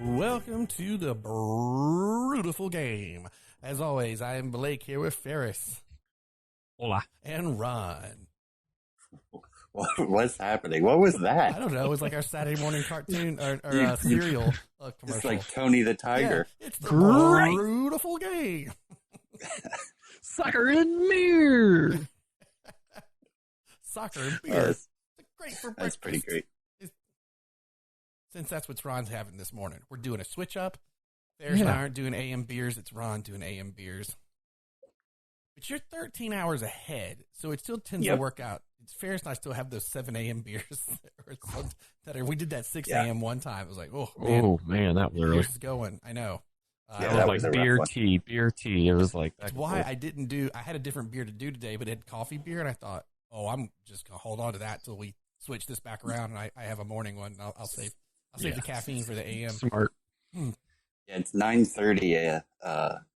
Welcome to the Brewtiful Game. As always, I am Blake here with Ferris. Hola. And Ron. What's happening? What was that? I don't know. It was like our Saturday morning cartoon or cereal commercial. It's like Tony the Tiger. Yeah, it's the Brewtiful Game. Soccer and beer. Soccer and beer. It's great for breakfast. That's pretty great. Since that's what Ron's having this morning. We're doing a switch up. Ferris and I aren't doing AM beers. It's Ron doing AM beers. But you're 13 hours ahead, so it still tends to work out. Ferris and I still have those 7 a.m. beers. We did that 6 a.m. one time. It was like, oh, man, that was early. It's going. I know. That was like beer tea. It was like that. That's why I didn't do, I had a different beer to do today, but it had coffee beer, and I thought, I'm just going to hold on to that till we switch this back around, and I have a morning one, and I'll save the caffeine for the AM. Smart. Yeah, it's 9:30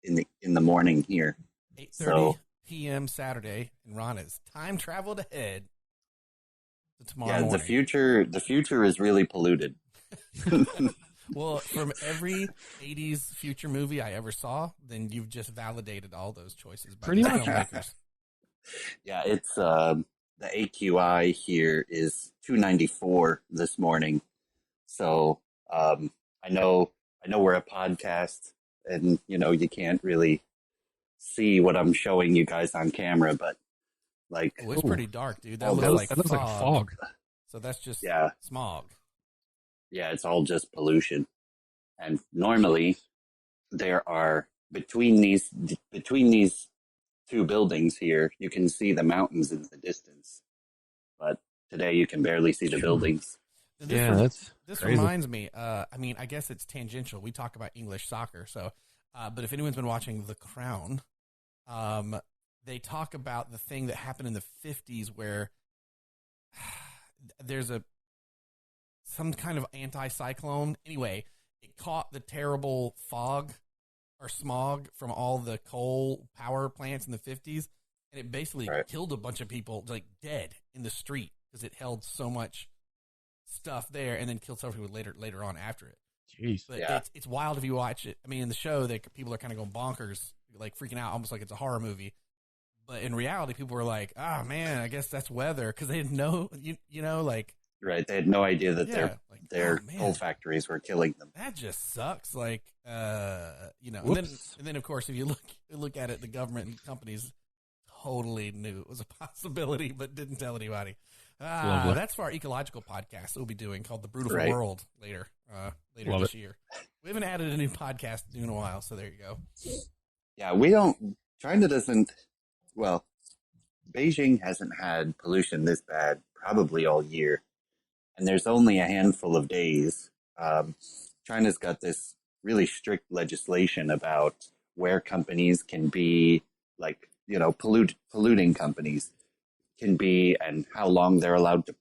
in the morning here. 8:30 p.m. Saturday, and Ron has time traveled ahead to tomorrow morning. The future is really polluted. Well, from every 80s future movie I ever saw, then you've just validated all those choices by the filmmakers. Yeah, it's the AQI here is 294 this morning. So I know we're a podcast, and you can't really see what I'm showing you guys on camera, but it's pretty dark, dude. That looks like fog. So that's just smog. Yeah, it's all just pollution. And normally there are between these two buildings here, you can see the mountains in the distance. But today you can barely see the buildings. This reminds me, I guess it's tangential. We talk about English soccer, so but if anyone's been watching The Crown, they talk about the thing that happened in the 50s where there's some kind of anti-cyclone. Anyway, it caught the terrible fog or smog from all the coal power plants in the 50s, and it basically killed a bunch of people, like dead in the street, because it held so much stuff there, and then killed several people later on after it. Jeez. But it's wild if you watch it. I mean, in the show, people are kind of going bonkers, like freaking out, almost like it's a horror movie. But in reality, people were like, "Oh man, I guess that's weather," because they didn't know, Right, they had no idea that their coal factories were killing them. That just sucks. And then of course, if you look at it, the government and companies totally knew it was a possibility, but didn't tell anybody. That's for our ecological podcast that we'll be doing called The Brewtiful World later this year. We haven't added a new podcast in a while, so there you go. Yeah, Beijing hasn't had pollution this bad probably all year. And there's only a handful of days. China's got this really strict legislation about where companies can be, polluting companies can be, and how long they're allowed to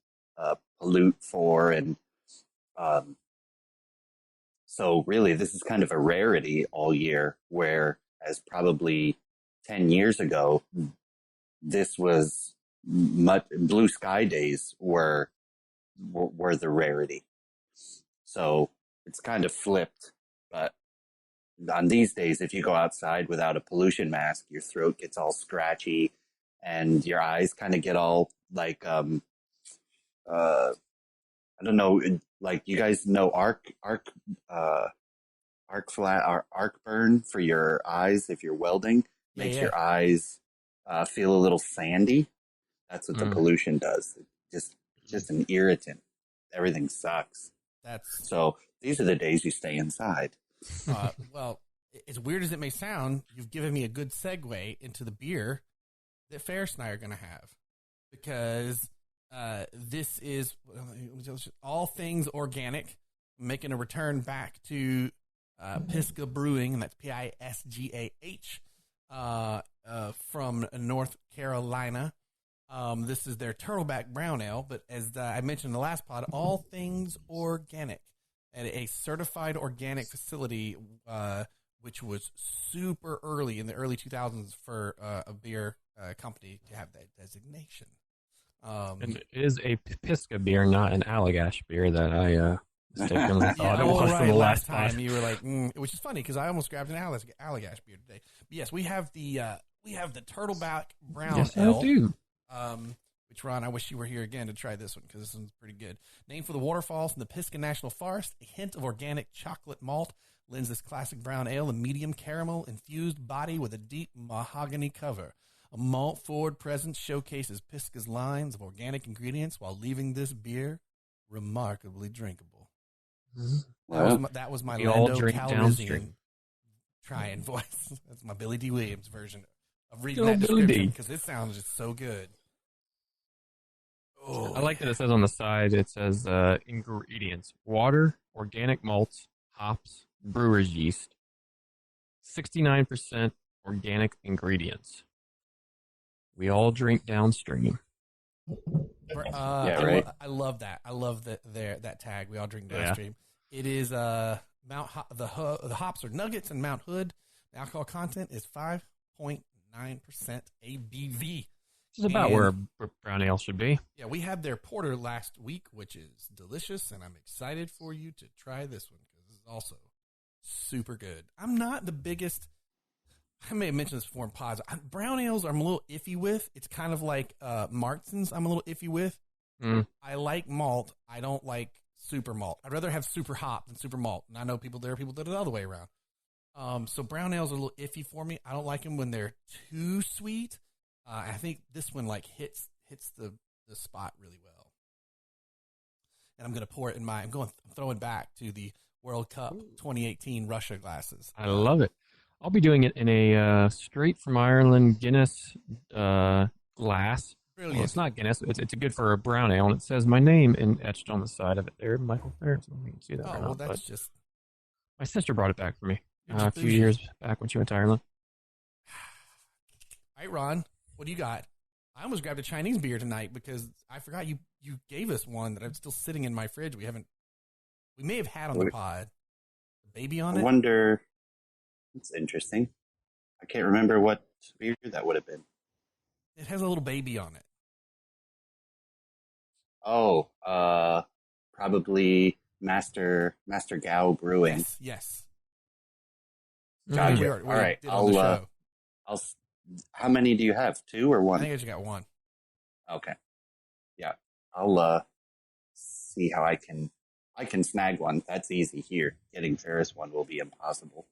pollute for. And so really, this is kind of a rarity all year, whereas probably 10 years ago, this was blue sky days were the rarity. So it's kind of flipped. But on these days, if you go outside without a pollution mask, your throat gets all scratchy and your eyes kind of get all I don't know, like you guys know arc burn for your eyes if you're welding, makes your eyes feel a little sandy. That's what the pollution does. Just an irritant. Everything sucks. So these are the days you stay inside. Well, as weird as it may sound, you've given me a good segue into the beer that Ferris and I are going to have, because this is all things organic, making a return back to Pisgah Brewing, and that's Pisgah from North Carolina. This is their Turtleback Brown Ale, but as I mentioned in the last pod, all things organic at a certified organic facility, which was super early in the early 2000s for a beer company to have that designation. And it is a Pisgah beer, not an Allagash beer that I mistakenly thought it well, was right, for the last last time you were like, which is funny because I almost grabbed an Allagash beer today. But yes, we have the Turtleback Brown Yes, Ale. I do. Which, Ron, I wish you were here again to try this one because this one's pretty good. Named for the waterfall from the Pisgah National Forest, a hint of organic chocolate malt lends this classic brown ale a medium caramel infused body with a deep mahogany cover. A malt-forward presence showcases Pisgah's lines of organic ingredients while leaving this beer remarkably drinkable. Wow. That was my We all Lando drink Calrissian downstream. trying voice. That's my Billy D. Williams version of reading Good that old Billy description D. because it sounds just so good. Oh, I like that it says on the side, it says ingredients: water, organic malts, hops, brewer's yeast, 69% organic ingredients. We all drink downstream. Yeah, right. I love that. I love that tag. We all drink downstream. It is the hops are Nuggets and Mount Hood. The alcohol content is 5.9% ABV. This is about where a brown ale should be. Yeah, we had their porter last week, which is delicious, and I'm excited for you to try this one because this is also super good. I'm not the biggest. I may have mentioned this before in pods. Brown ales I'm a little iffy with. It's kind of like Martins I'm a little iffy with. I like malt. I don't like super malt. I'd rather have super hop than super malt. And I know there are people that are the other way around. So brown ales are a little iffy for me. I don't like them when they're too sweet. I think this one like hits the spot really well. And I'm going to pour it in I'm throwing back to the World Cup 2018 Russia glasses. I love it. I'll be doing it in a straight from Ireland Guinness glass. Brilliant. Well, it's not Guinness. It's good for a brown ale, and it says my name etched on the side of it there, Michael Ferris. You can see that. Oh, well, that's just... My sister brought it back for me a few years back when she went to Ireland. All right, Ron, what do you got? I almost grabbed a Chinese beer tonight because I forgot you gave us one that I'm still sitting in my fridge. We may have had on the pod. Baby on it? I wonder... That's interesting. I can't remember what beer that would have been. It has a little baby on it. Oh, probably Master Gao Brewing. Yes. Gotcha. All right. How many do you have? 2 or 1? I think I just got 1. Okay. Yeah. I'll see how I can snag one. That's easy here. Getting Ferris one will be impossible.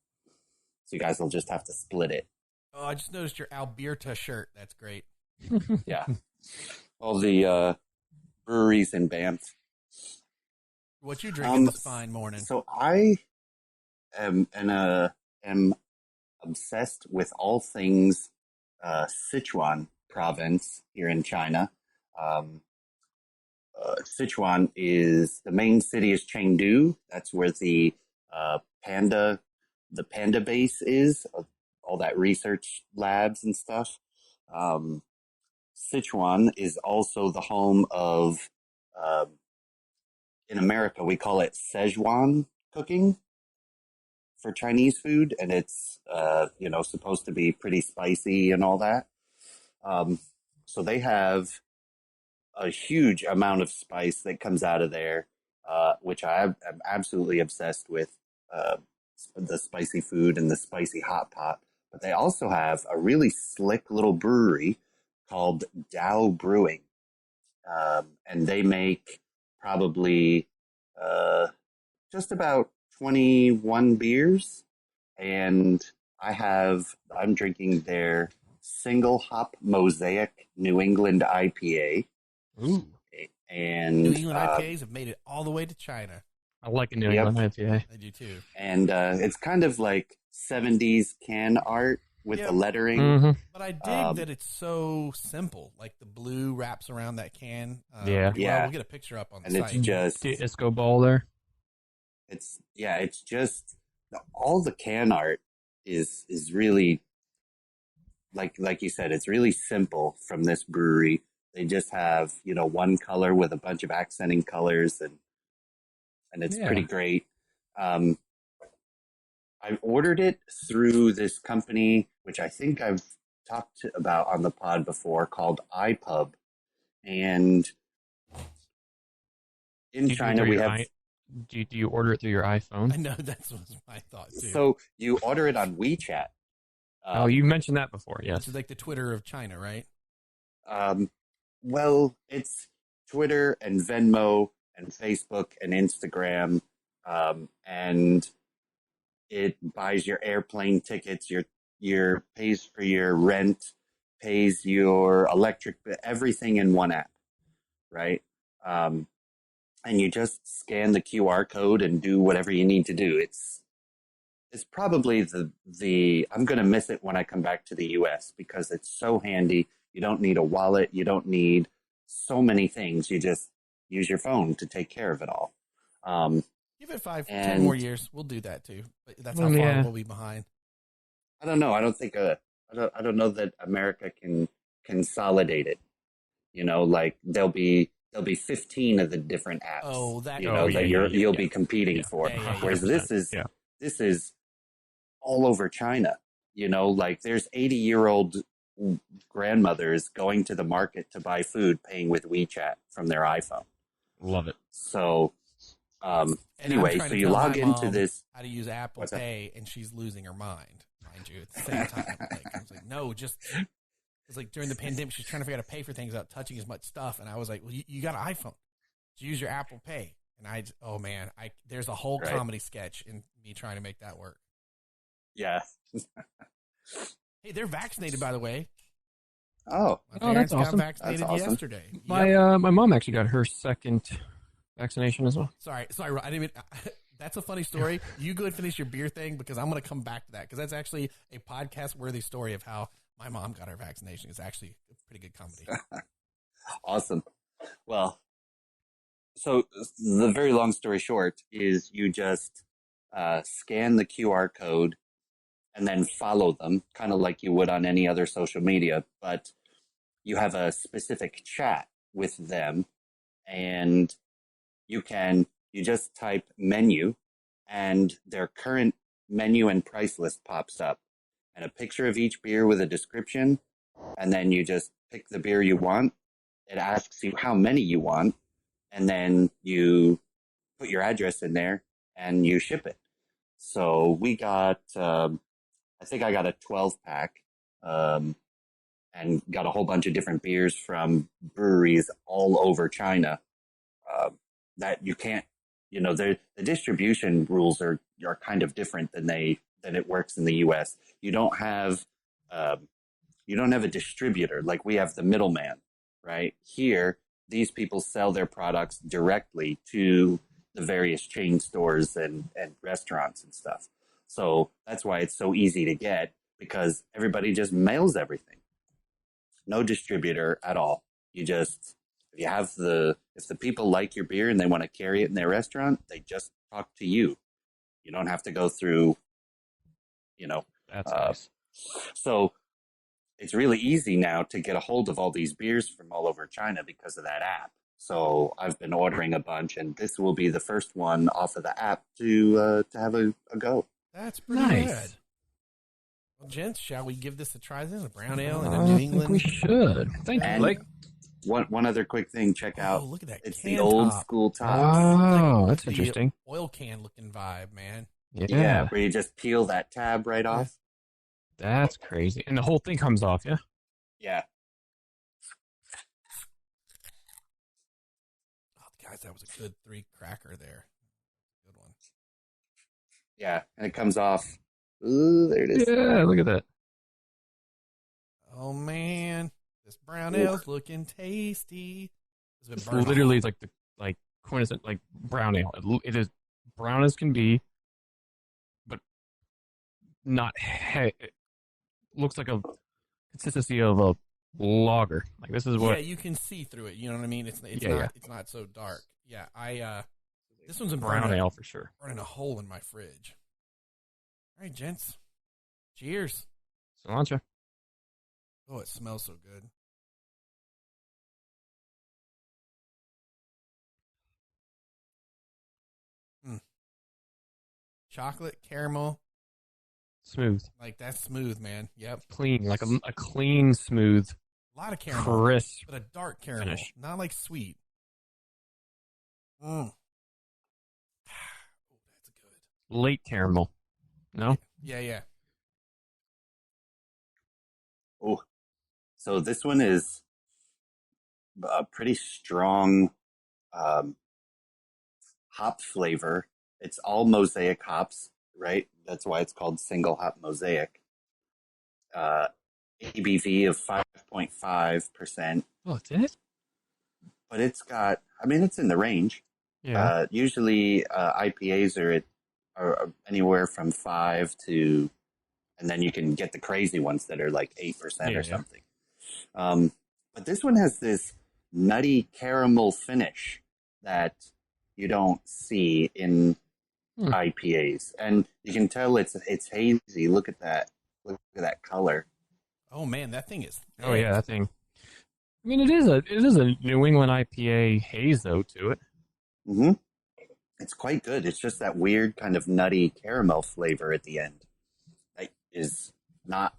So you guys will just have to split it. Oh, I just noticed your Alberta shirt. That's great. Yeah. All the breweries in Banff. What you drinking this fine morning? So I am obsessed with all things Sichuan province here in China. Sichuan is the main city is Chengdu. That's where the panda base is, all that research labs and stuff. Sichuan is also the home of, in America, we call it Szechuan cooking for Chinese food. And it's, supposed to be pretty spicy and all that. So they have a huge amount of spice that comes out of there, which I am absolutely obsessed with. The spicy food and the spicy hot pot, but they also have a really slick little brewery called Dao Brewing, and they make probably just about 21 beers, and I'm drinking their single hop mosaic New England IPA. Ooh. And New England IPAs have made it all the way to China. I like a New England IPA. I do too. And it's kind of like 70s can art with the lettering. Mm-hmm. But I dig that it's so simple. Like the blue wraps around that can. Yeah. We'll get a picture up on the site. And it's just... The Isco ball there. It's just... All the can art is really... Like you said, it's really simple from this brewery. They just have, one color with a bunch of accenting colors and it's pretty great. I ordered it through this company, which I think I've talked about on the pod before, called iPub. And in China, we have... Do you order it through your iPhone? I know that's what my thought too. So you order it on WeChat. Oh, you mentioned that before. Yes. Which is like the Twitter of China, right? Well, it's Twitter and Venmo and Facebook and Instagram, and it buys your airplane tickets, your pays for your rent, pays your electric, everything in one app, right? And you just scan the QR code and do whatever you need to do. It's probably the I'm going to miss it when I come back to the US because it's so handy. You don't need a wallet. You don't need so many things. You just use your phone to take care of it all. Give it 10 more years. We'll do that too. But that's how far we'll be behind. I don't know. I don't think I don't know that America can consolidate it. You know, like there'll be 15 of the different apps. Oh, that you'll be competing for. Whereas this is all over China. You know, like there's 80-year-old grandmothers going to the market to buy food, paying with WeChat from their iPhone. Love it. So, anyway, so you log into this. How to use Apple Pay, and she's losing her mind, mind you, at the same time. I was like, no, it's like during the pandemic, she's trying to figure out how to pay for things without touching as much stuff. And I was like, well, you got an iPhone. So use your Apple Pay. And there's a whole comedy sketch in me trying to make that work. Yeah. Hey, they're vaccinated, by the way. Oh, my parents that's awesome. got vaccinated yesterday. My mom actually got her second vaccination as well. Sorry, I didn't even. That's a funny story. You go and finish your beer thing because I'm going to come back to that because that's actually a podcast-worthy story of how my mom got her vaccination. It's actually a pretty good comedy. Awesome. Well, so the very long story short is you just scan the QR code and then follow them, kind of like you would on any other social media, but you have a specific chat with them, and you just type menu, and their current menu and price list pops up, and a picture of each beer with a description, and then you just pick the beer you want. It asks you how many you want, and then you put your address in there, and you ship it. So we got... I think I got a 12-pack and got a whole bunch of different beers from breweries all over China that you can't, the distribution rules are kind of different than it works in the U.S. You don't have a distributor like we have the middleman, right? Here, these people sell their products directly to the various chain stores and restaurants and stuff. So that's why it's so easy to get, because everybody just mails everything. No distributor at all. If the people like your beer and they want to carry it in their restaurant, they just talk to you. You don't have to go through, That's nice. So it's really easy now to get a hold of all these beers from all over China because of that app. So I've been ordering a bunch, and this will be the first one off of the app to have a go. That's pretty good. Well, gents, shall we give this a try? This is a brown ale in New England. Think we should. Thank you, Blake. One other quick thing. Check out. Look at that. It's the old school top. Oh, that's interesting. Oil can looking vibe, man. Yeah, where you just peel that tab right off. That's crazy. And the whole thing comes off, yeah? Yeah. Oh, guys, that was a good 3-cracker there. Good one. Yeah, and it comes off. Ooh, there it is. Yeah, look at that. Oh, man. This brown ale's looking tasty. It's literally like quintessent like brown ale. It is brown as can be, but not. It looks like a consistency of a lager. Like this is what. Yeah, you can see through it. You know what I mean? It's not so dark. Yeah, this one's a brown ale for sure. Burning a hole in my fridge. All right, gents. Cheers. Cilantro. Oh, it smells so good. Chocolate, caramel. Smooth. Like, that's smooth, man. Yep. Clean, like a clean, smooth. A lot of caramel. Crisp. But a dark caramel. Finish. Not like sweet. Late caramel. No? Yeah. Oh, so this one is a pretty strong hop flavor. It's all mosaic hops, right? That's why it's called single hop mosaic. ABV of 5.5%, Oh, it's in it? but it's in the range. Yeah. Usually IPAs are anywhere from 5 to, and then you can get the crazy ones that are like 8% or something. But this one has this nutty caramel finish that you don't see in IPAs, and you can tell it's hazy. Look at that! Look at that color. Oh man, that thing is thick. Oh yeah, that thing. I mean, it is a New England IPA haze though to it. Mm-hmm. It's quite good. It's just that weird kind of nutty caramel flavor at the end that is not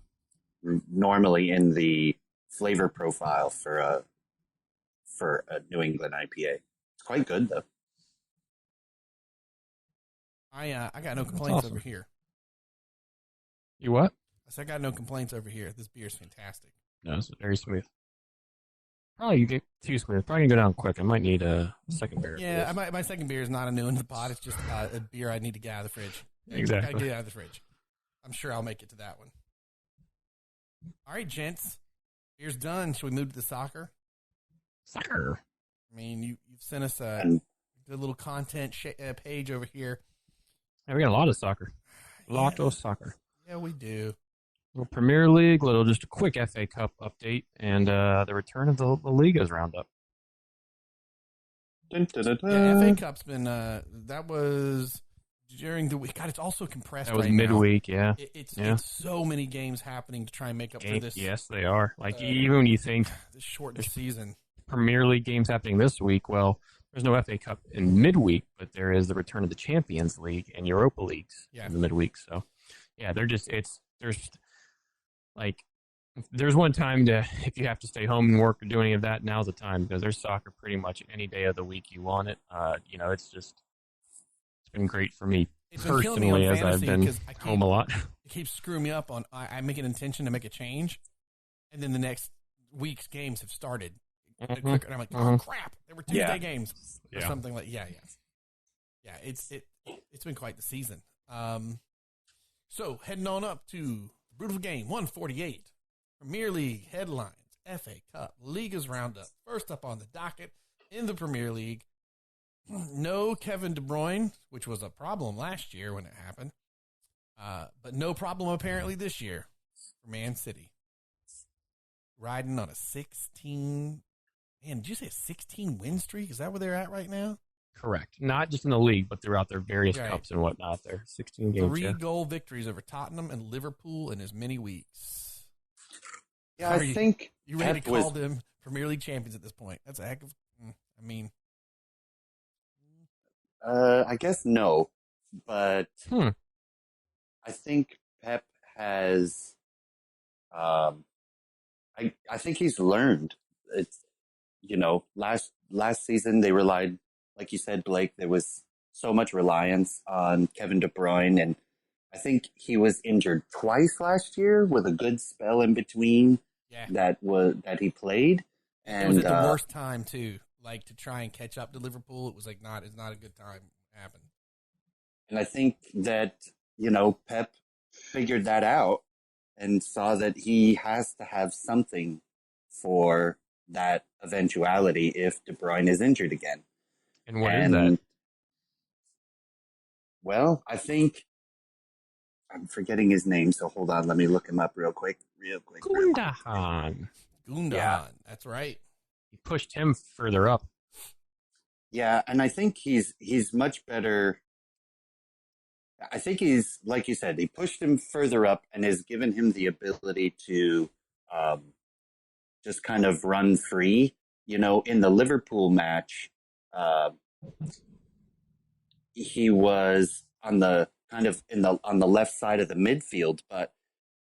normally in the flavor profile for a New England IPA. It's quite good though. I got no complaints awesome. over here. You what? I said I got no complaints over here. This beer is fantastic. No, it's very smooth. Probably you get too smooth. Probably gonna go down quick. I might need a second beer. Yeah, my second beer is not a new into the pot. It's just a beer I need to get out of the fridge. Exactly. Gotta get it out of the fridge. I'm sure I'll make it to that one. All right, gents. Beer's done. Should we move to the soccer? Soccer. I mean, you've sent us a good little content page over here. Yeah, we got a lot of soccer. A lot of soccer. Yeah, we do. Little Premier League, just a quick FA Cup update, and the return of the Liga's roundup. Dun, dun, dun, dun. Yeah, FA Cup's been that was during the week. God, it's also compressed. That was right midweek, now. yeah. It's so many games happening to try and make up for this. Yes, they are. Like even when you think this shortened season, Premier League games happening this week, well, there's no FA Cup in midweek, but there is the return of the Champions League and Europa Leagues in the midweek. So, yeah, there's one time if you have to stay home and work or do any of that, now's the time because there's soccer pretty much any day of the week you want it. It's been great for me personally as I've been home a lot. It keeps screwing me up on I make an intention to make a change, and then the next week's games have started. And I'm like, oh crap! There were Tuesday games or something like yeah. It's been quite the season. So heading on up to Brewtiful Game 148, Premier League headlines, FA Cup, Liga's roundup. First up on the docket in the Premier League, no Kevin De Bruyne, which was a problem last year when it happened, but no problem apparently this year for Man City. Riding on a 16. Man, did you say a 16 win streak? Is that where they're at right now? Correct. Not just in the league, but throughout their various cups and whatnot. They're 16 games. 3-goal victories over Tottenham and Liverpool in as many weeks. Yeah, I think you ready to call them Premier League champions at this point? That's a heck of. I mean, I guess no, but I think Pep has. I think he's learned. It's last season they relied, like you said, Blake. There was so much reliance on Kevin De Bruyne, and I think he was injured twice last year with a good spell in between. Yeah. that he played, and it was at the worst time too. Like to try and catch up to Liverpool, it was like it's not a good time to happen. And I think that Pep figured that out and saw that he has to have something for that eventuality if De Bruyne is injured again. And what is that? Well, I think I'm forgetting his name, so hold on. Let me look him up real quick. Gundogan. Yeah. That's right. He pushed him further up. Yeah, and I think he's much better. I think he's, like you said, he pushed him further up and has given him the ability to just kind of run free. In the Liverpool match, he was on the kind of on the left side of the midfield, but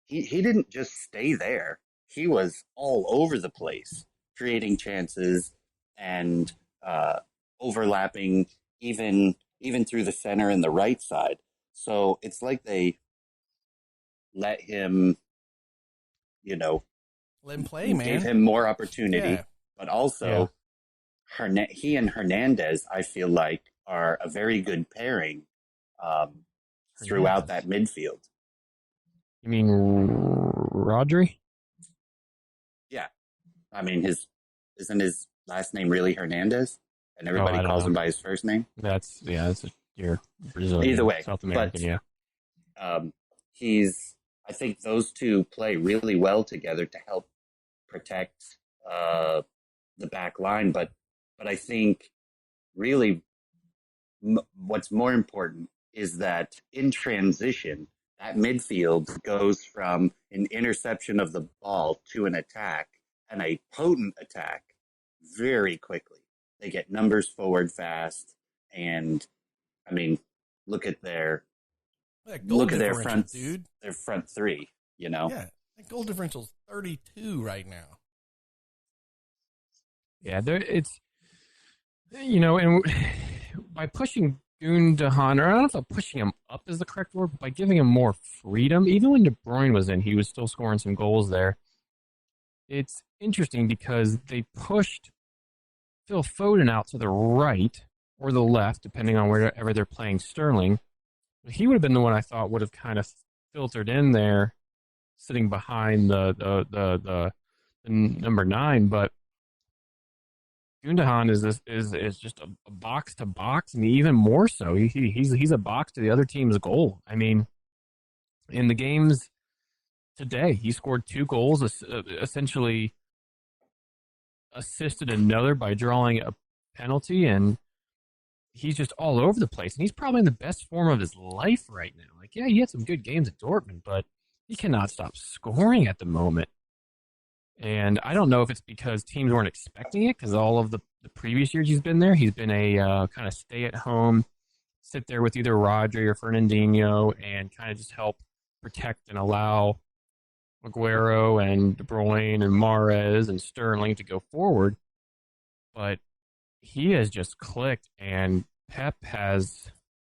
he didn't just stay there. He was all over the place, creating chances and overlapping even through the center and the right side. So it's like they let him, you know, Let him play, man. gave him more opportunity, Yeah. but also he and Hernandez, I feel like, are a very good pairing throughout that midfield. You mean Rodri? Yeah. I mean, isn't his last name really Hernandez? And everybody calls him by his first name? That's you're Brazilian. Either way. South American, I think those two play really well together to help protect the back line. But I think really what's more important is that in transition, that midfield goes from an interception of the ball to an attack, and a potent attack, very quickly. They get numbers forward fast, and I mean, look at their front, dude. Their front three. You know, yeah, that goal differential's 32 right now. Yeah, it's and by pushing Gundogan, or I don't know if pushing him up is the correct word, but by giving him more freedom, even when De Bruyne was in, he was still scoring some goals there. It's interesting because they pushed Phil Foden out to the right or the left, depending on wherever they're playing Sterling. He would have been the one I thought would have kind of filtered in there, sitting behind the number 9, but Gundogan is just a box to box, and even more so, he's a box to the other team's goal. I mean, in the games today, he scored 2 goals, essentially assisted another by drawing a penalty, and he's just all over the place. And he's probably in the best form of his life right now. Like, yeah, he had some good games at Dortmund, but he cannot stop scoring at the moment. And I don't know if it's because teams weren't expecting it, because all of the previous years he's been there, he's been a kind of stay-at-home, sit there with either Rodri or Fernandinho and kind of just help protect and allow Aguero and De Bruyne and Mahrez and Sterling to go forward. But he has just clicked, and Pep has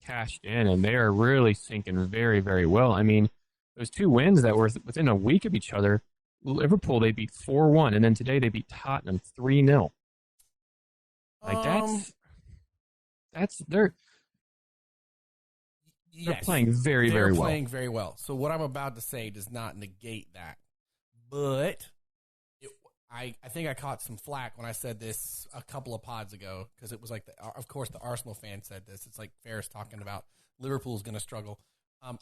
cashed in, and they are really sinking very, very well. I mean, those 2 wins that were within a week of each other, Liverpool, they beat 4-1, and then today they beat Tottenham 3-0. Like, they're playing very, very well. They're playing very well. So what I'm about to say does not negate that. But I think I caught some flack when I said this a couple of pods ago, because it was like, of course, the Arsenal fan said this. It's like Ferris talking about Liverpool's going to struggle.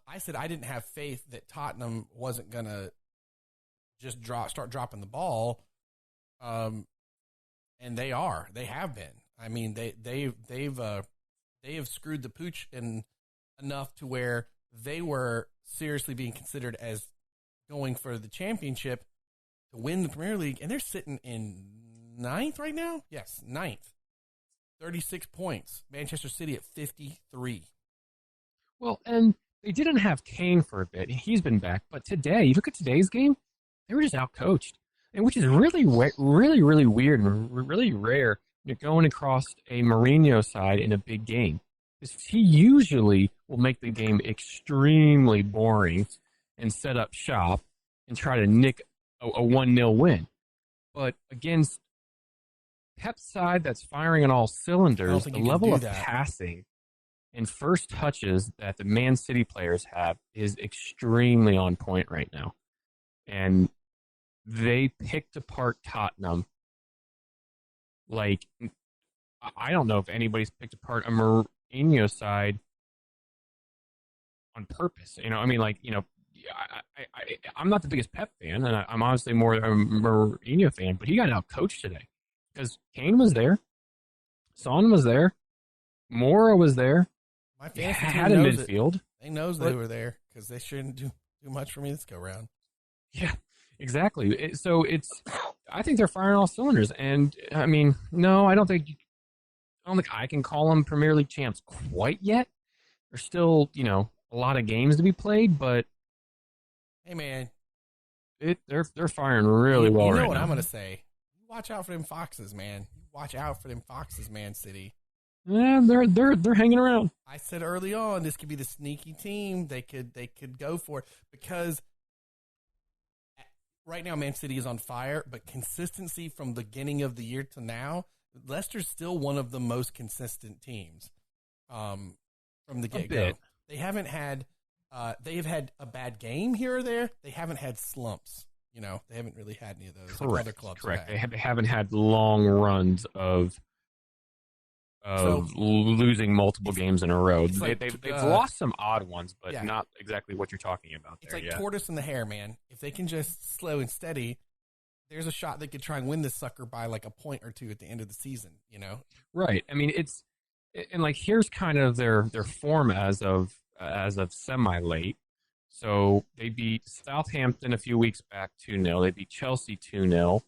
I said I didn't have faith that Tottenham wasn't going to just start dropping the ball, and they have been. I mean, they have screwed the pooch enough to where they were seriously being considered as going for the championship to win the Premier League, and they're sitting in 9th right now. Yes, 9th, 36 points. Manchester City at 53. Well, and they didn't have Kane for a bit. He's been back, but today, you look at today's game, they were just outcoached, and which is really, really, really weird and really rare. You're going across a Mourinho side in a big game. He usually will make the game extremely boring and set up shop and try to nick a 1-0 win. But against Pep's side that's firing on all cylinders, the level of passing and first touches that the Man City players have is extremely on point right now. And they picked apart Tottenham like, I don't know if anybody's picked apart a Mourinho side on purpose. I mean, like, I'm not the biggest Pep fan, and I'm honestly more a Mourinho fan, but he got out-coached today because Kane was there, Son was there, Mora was there. My fantasy team had a midfield. They knows they were there because they shouldn't do much for me this go round. Yeah, exactly. I think they're firing all cylinders, and I mean, no, I don't think I can call them Premier League champs quite yet. There's still, a lot of games to be played, but hey, man, they're firing really well right now. You know what I'm going to say? Watch out for them Foxes, man. Watch out for them Foxes, Man City. Yeah, they're hanging around. I said early on this could be the sneaky team. They could go for it because right now Man City is on fire, but consistency from beginning of the year to now, Leicester's still one of the most consistent teams from the get-go. They haven't had they've had a bad game here or there. They haven't had slumps. You know, they haven't really had any of those. Correct. Like other clubs Correct. have. They haven't had long runs of losing multiple games in a row. They've lost some odd ones, but not exactly what you're talking about there. It's like tortoise and the hare, man. If they can just slow and steady, there's a shot they could try and win this sucker by like a point or two at the end of the season, you know? Right. I mean, and like here's kind of their form as of semi-late. So they beat Southampton a few weeks back 2-0. They beat Chelsea 2-0.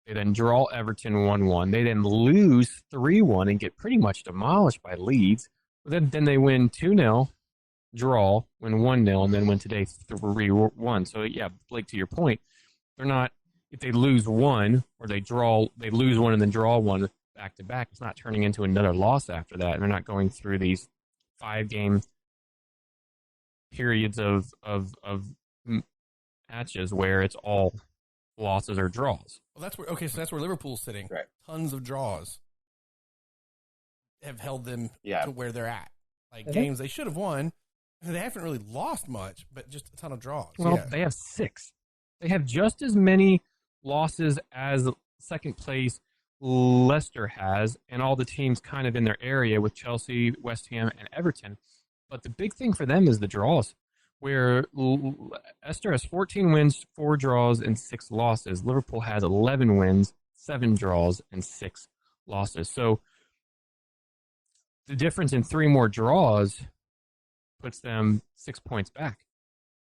They then draw Everton 1-1. They then lose 3-1 and get pretty much demolished by Leeds. But then they win 2-0, draw, win 1-0, and then win today 3-1. So, yeah, Blake, to your point, they're not, if they lose one or they lose one and then draw one back to back, it's not turning into another loss after that. And they're not going through these 5-game periods of matches where it's all losses or draws. Well, so that's where Liverpool's sitting. Right. Tons of draws have held them to where they're at. Like games they should have won. They haven't really lost much, but just a ton of draws. Well, they have 6. They have just as many losses as second place Leicester has, and all the teams kind of in their area with Chelsea, West Ham, and Everton. But the big thing for them is the draws, where Leicester has 14 wins, 4 draws, and 6 losses. Liverpool has 11 wins, 7 draws, and 6 losses. So the difference in 3 more draws puts them 6 points back.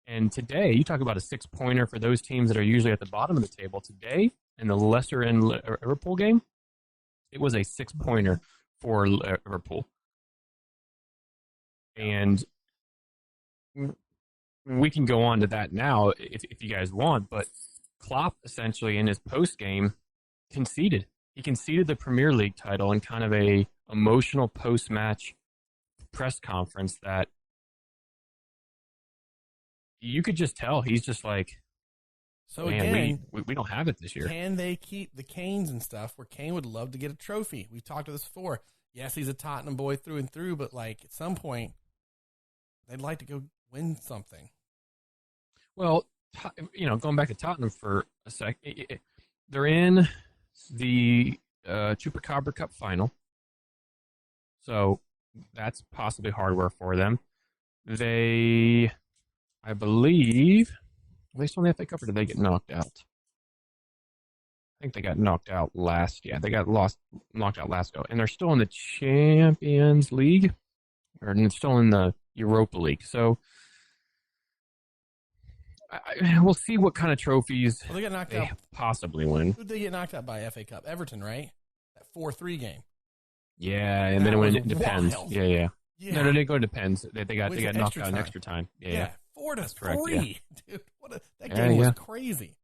And today, you talk about a 6-pointer for those teams that are usually at the bottom of the table. Today, in the Leicester and Liverpool game, it was a 6-pointer for Liverpool. And we can go on to that now if you guys want, but Klopp essentially in his post game conceded. He conceded the Premier League title in kind of a emotional post match press conference that you could just tell he's just like, so again, we don't have it this year. Can they keep the Canes and stuff where Kane would love to get a trophy? We've talked about this before. Yes, he's a Tottenham boy through and through, but like at some point, they'd like to go win something. Well, going back to Tottenham for a sec, they're in the Chupacabra Cup final, so that's possibly hardware for them. I believe, are they still in the FA Cup or did they get knocked out? I think they got knocked out last. Yeah, they got knocked out last go, and they're still in the Champions League, or still in the Europa League. So we'll see what kind of trophies they got knocked out. Possibly win. Who'd they get knocked out by FA Cup? Everton, right? That 4-3 game. Yeah, and then it depends. Yeah. No, they didn't go to depends. They got knocked out in extra time. Yeah. 4-3, dude. That game was crazy.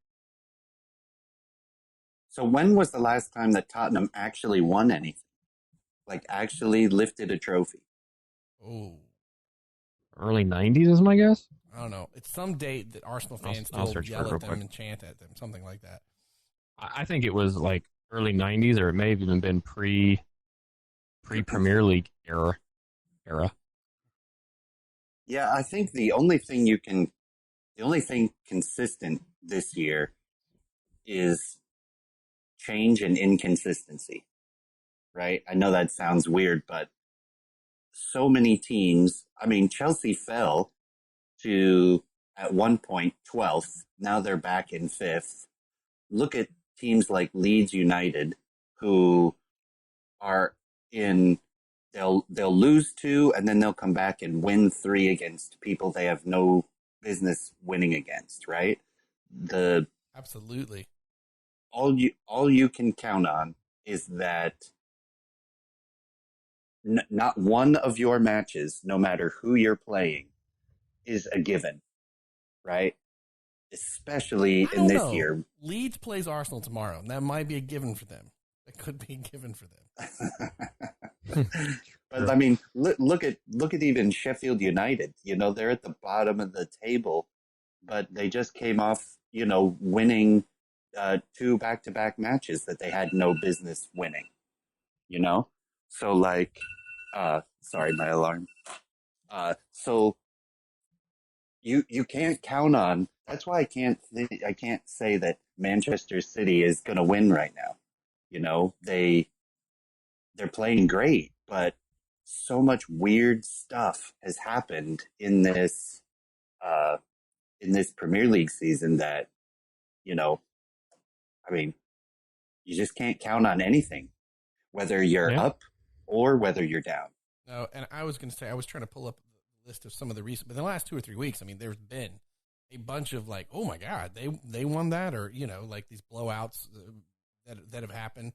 So when was the last time that Tottenham actually won anything? Like actually lifted a trophy? Oh. Early 90s is my guess? I don't know. It's some date that Arsenal fans still yell at them and chant at them, something like that. I think it was like early 90s, or it may have even been pre-Premier League era. Yeah, I think the only thing consistent this year is change and inconsistency, right? I know that sounds weird, but so many teams, I mean, Chelsea fell to, at one point, 12th. Now they're back in 5th. Look at teams like Leeds United, who are in, they'll lose 2 and then they'll come back and win 3 against people they have no business winning against, right? Absolutely. All you can count on is that not one of your matches, no matter who you're playing, is a given, right? Especially in this year. Leeds plays Arsenal tomorrow, and that might be a given for them. that could be given for them. But I mean, look at even Sheffield United. You know, they're at the bottom of the table, but they just came off, you know, winning 2 back-to-back matches that they had no business winning. You know, so like, sorry, my alarm. So you can't count on. That's why I can't say that Manchester City is going to win right now. You know, they're playing great, but so much weird stuff has happened in this Premier League season that, you know, I mean, you just can't count on anything, whether you're up or whether you're down. No, and I was going to say, I was trying to pull up the list of some of the recent, but in the last 2 or 3 weeks, I mean, there's been a bunch of like, oh my God, they won that, or, you know, like these blowouts that have happened.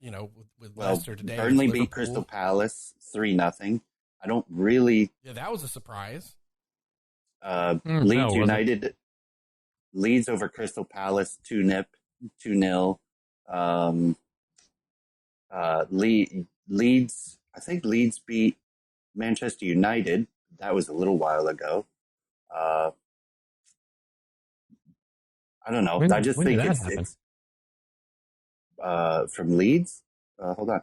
You know, with Leicester today. Burnley beat Crystal Palace 3-0. I don't really. Yeah, that was a surprise. Leeds United leads over Crystal Palace 2-0. Leeds, I think Leeds beat Manchester United. That was a little while ago. I don't know. I just think it's from Leeds. Hold on.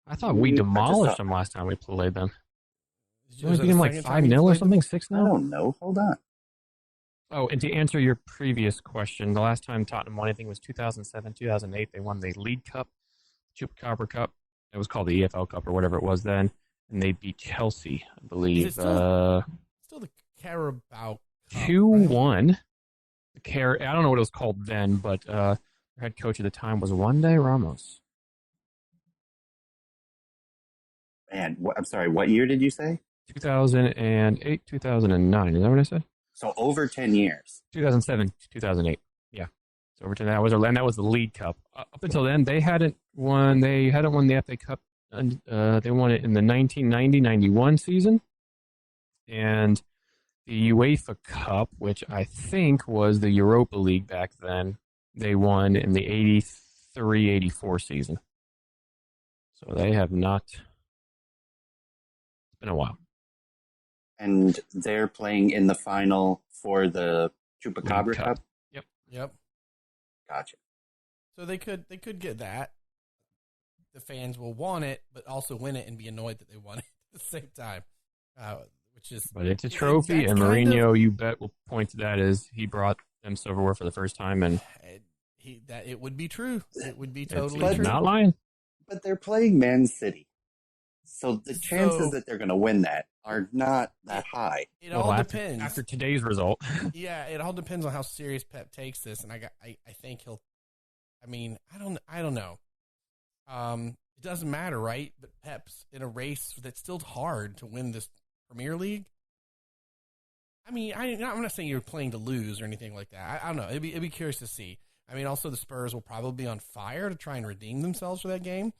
I thought we demolished them last time we played them. Did we beat them like 5-0 or something? 6-0? I don't know. Hold on. Oh, and to answer your previous question, the last time Tottenham won anything was 2007, 2008. They won the League Cup, Chupacabra Cup. It was called the EFL Cup or whatever it was then. And they beat Chelsea, I believe. Is it still the Carabao Cup, 2-1. Right? I don't know what it was called then, but their head coach at the time was Juande Ramos. And I'm sorry, what year did you say? 2008, 2009. Is that what I said? So over 10 years. 2007, 2008. Yeah. So over 10. That was the League Cup. Up until then, they hadn't won the FA Cup. They won it in the 1990-91 season. And the UEFA Cup, which I think was the Europa League back then, they won in the 83-84 season. So they have not. It's been a while. And they're playing in the final for the Chupacabra Cup? Yep. Gotcha. So they could get that. The fans will want it, but also win it and be annoyed that they won it at the same time. But it's a trophy, and Mourinho, you bet, will point to that as he brought them silverware for the first time, and it would be true. It would be totally true. Not lying. But they're playing Man City, so the chances that they're going to win that are not that high. It all depends after today's result. Yeah, it all depends on how serious Pep takes this, and I think he'll. I mean, I don't know. It doesn't matter, right? But Pep's in a race that's still hard to win this Premier League. I mean, I'm not saying you're playing to lose or anything like that. I don't know. It'd be curious to see. I mean, also the Spurs will probably be on fire to try and redeem themselves for that game,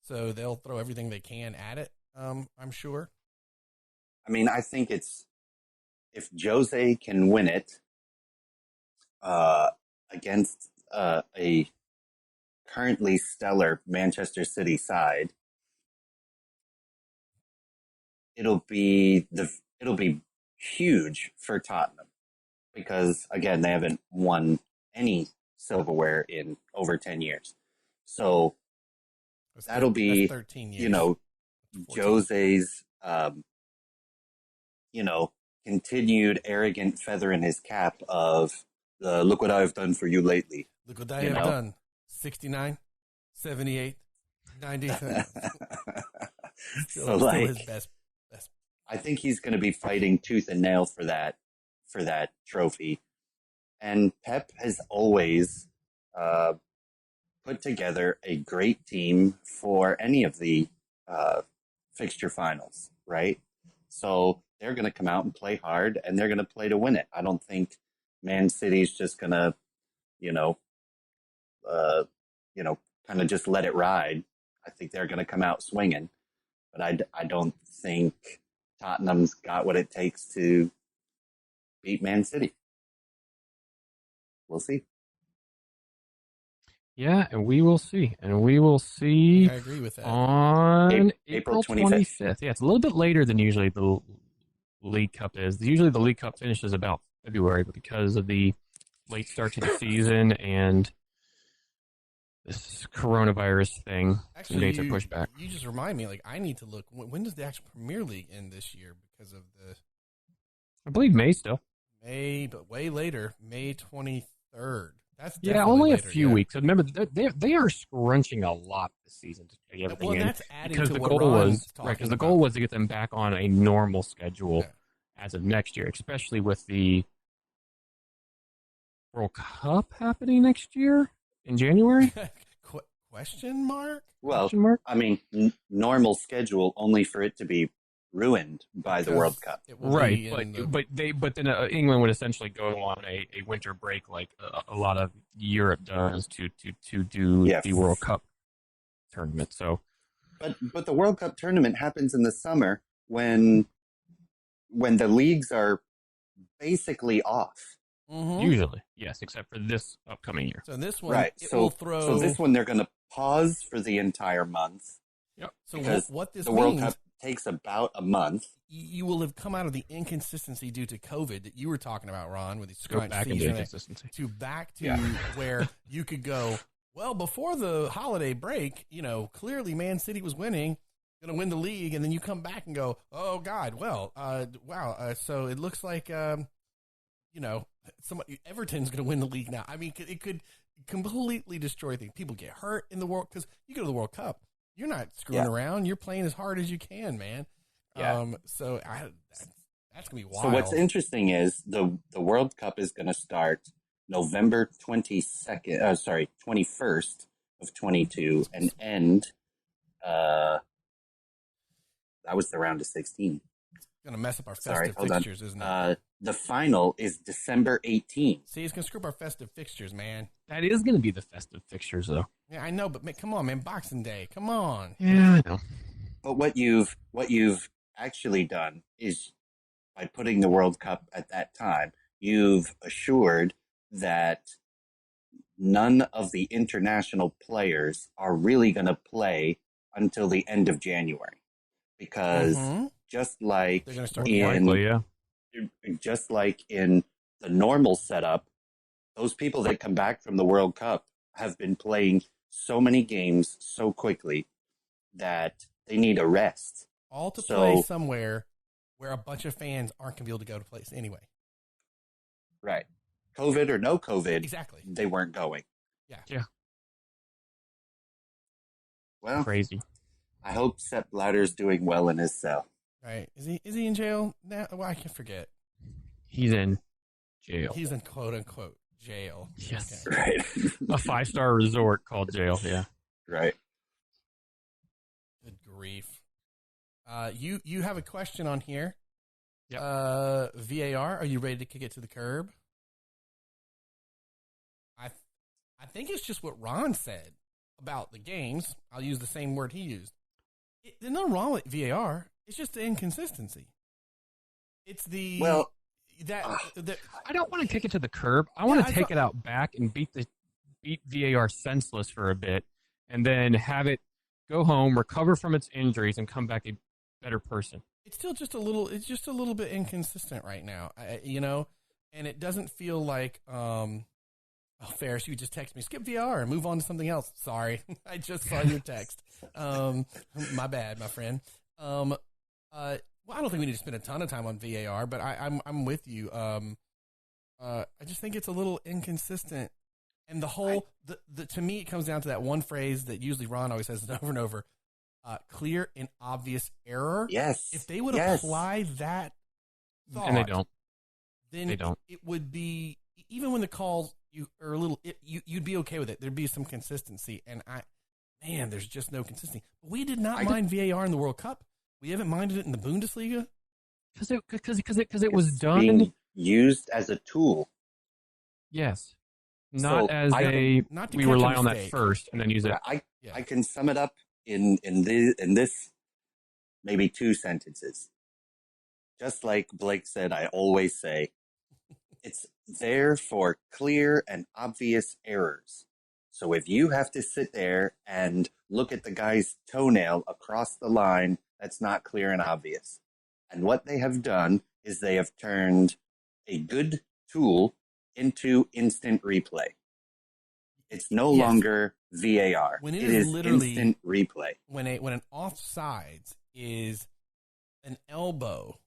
so they'll throw everything they can at it. I'm sure. I mean, I think if Jose can win it against a currently stellar Manchester City side, it'll be huge for Tottenham because again they haven't won any silverware in over 10 years. So that'll be 13 years. You know, 14. Jose's continued arrogant feather in his cap of look what I've done for you lately. Look what I have done. 69, 78, 90. So like, his best. I think he's going to be fighting tooth and nail for that trophy. And Pep has always put together a great team for any of the fixture finals, right? So they're going to come out and play hard, and they're going to play to win it. I don't think Man City's just going to, kind of just let it ride. I think they're going to come out swinging, but I don't think Tottenham's got what it takes to beat Man City. We'll see. Yeah, and we will see. And we will see I agree with that. on April April 25th. Yeah, it's a little bit later than usually the League Cup is. Usually the League Cup finishes about February, but because of the late start to the season and this coronavirus thing, some dates are pushed back. You just remind me, like, I need to look. When does the actual Premier League end this year? Because of the I believe May still. May, but way later, May 23rd. That's Yeah, only later, a few weeks. So remember, they are scrunching a lot this season to get everything Well, in that's adding because to the what goal Ron's was talking because the about. goal was to get them back on a normal schedule Yeah. as of next year, especially with the World Cup happening next year in January. Question mark? Well, Question mark? I mean, normal schedule only for it to be ruined by the World Cup. It will Right, be in the- but then England would essentially go on a winter break like a lot of Europe does to do Yeah. the World Cup tournament. So, But the World Cup tournament happens in the summer when the leagues are basically off. Mhm. usually, yes, except for this upcoming year. So this one, Right. it will throw. So this one they're going to pause for the entire month. Yep. So because what this the World means, Cup takes about a month. you will have come out of the inconsistency due to COVID that you were talking about, Ron, with the Go scrunch back into season, inconsistency. to back to Yeah. where you could go, well, before the holiday break, clearly Man City was winning, going to win the league, and then you come back and go, oh, God, well, wow, so it looks like, Everton's going to win the league now. I mean, it could completely destroy things. People get hurt in the World, because you go to the World Cup, you're not screwing around. You're playing as hard as you can, man. Yeah. So that's gonna be wild. So what's interesting is the World Cup is going to start November 21st of 22 and end. That was the round of 16. Gonna mess up our Sorry, festive hold on. fixtures, isn't it? The final is December 18th. See, it's gonna screw up our festive fixtures, man. That is going to be the festive fixtures, though. Yeah, I know, but come on, man, Boxing Day, come on. Yeah, I know. But what you've actually done is by putting the World Cup at that time, you've assured that none of the international players are really going to play until the end of January, because just like They're gonna start Likely, yeah. just like in the normal setup, those people that come back from the World Cup have been playing so many games so quickly that they need a rest. all to play somewhere where a bunch of fans aren't gonna be able to go to place anyway. Right. COVID or no COVID, Exactly. they weren't going. Yeah. Well, Crazy. I hope Sepp Blatter's doing well in his cell. Right? Is he in jail now? Well, I can forget. He's in jail. He's in quote unquote jail. Yes. Okay. Right. A 5-star resort called jail, yeah. Right. Good grief. You have a question on here. Yep. VAR, are you ready to kick it to the curb? I think it's just what Ron said about the games. I'll use the same word he used. There's nothing wrong with VAR. It's just the inconsistency. It's the I don't want to kick it to the curb. I want to take it out back and beat VAR senseless for a bit, and then have it go home, recover from its injuries, and come back a better person. It's still just a little. It's just a little bit inconsistent right now, and it doesn't feel like. Oh, Ferris, you just text me. Skip VR and move on to something else. Sorry, I just saw your text. My bad, my friend. Well, I don't think we need to spend a ton of time on VAR, but I'm with you. I just think it's a little inconsistent, and the whole to me it comes down to that one phrase that usually Ron always says over and over: clear and obvious error. Yes. If they would apply that thought, And they don't. then They don't. It would be, even when the calls are a little, you'd be okay with it. There'd be some consistency, and there's just no consistency. We did not mind VAR in the World Cup. We haven't minded it in the Bundesliga Because it was done being used as a tool. Yes, not So as not to we catch a rely on that mistake. first and then use it. I can sum it up in this maybe 2 sentences. Just like Blake said, I always say, it's there for clear and obvious errors. So if you have to sit there and look at the guy's toenail across the line, that's not clear and obvious. And what they have done is they have turned a good tool into instant replay. It's no longer VAR. When it is literally instant replay. When an offsides is an elbow,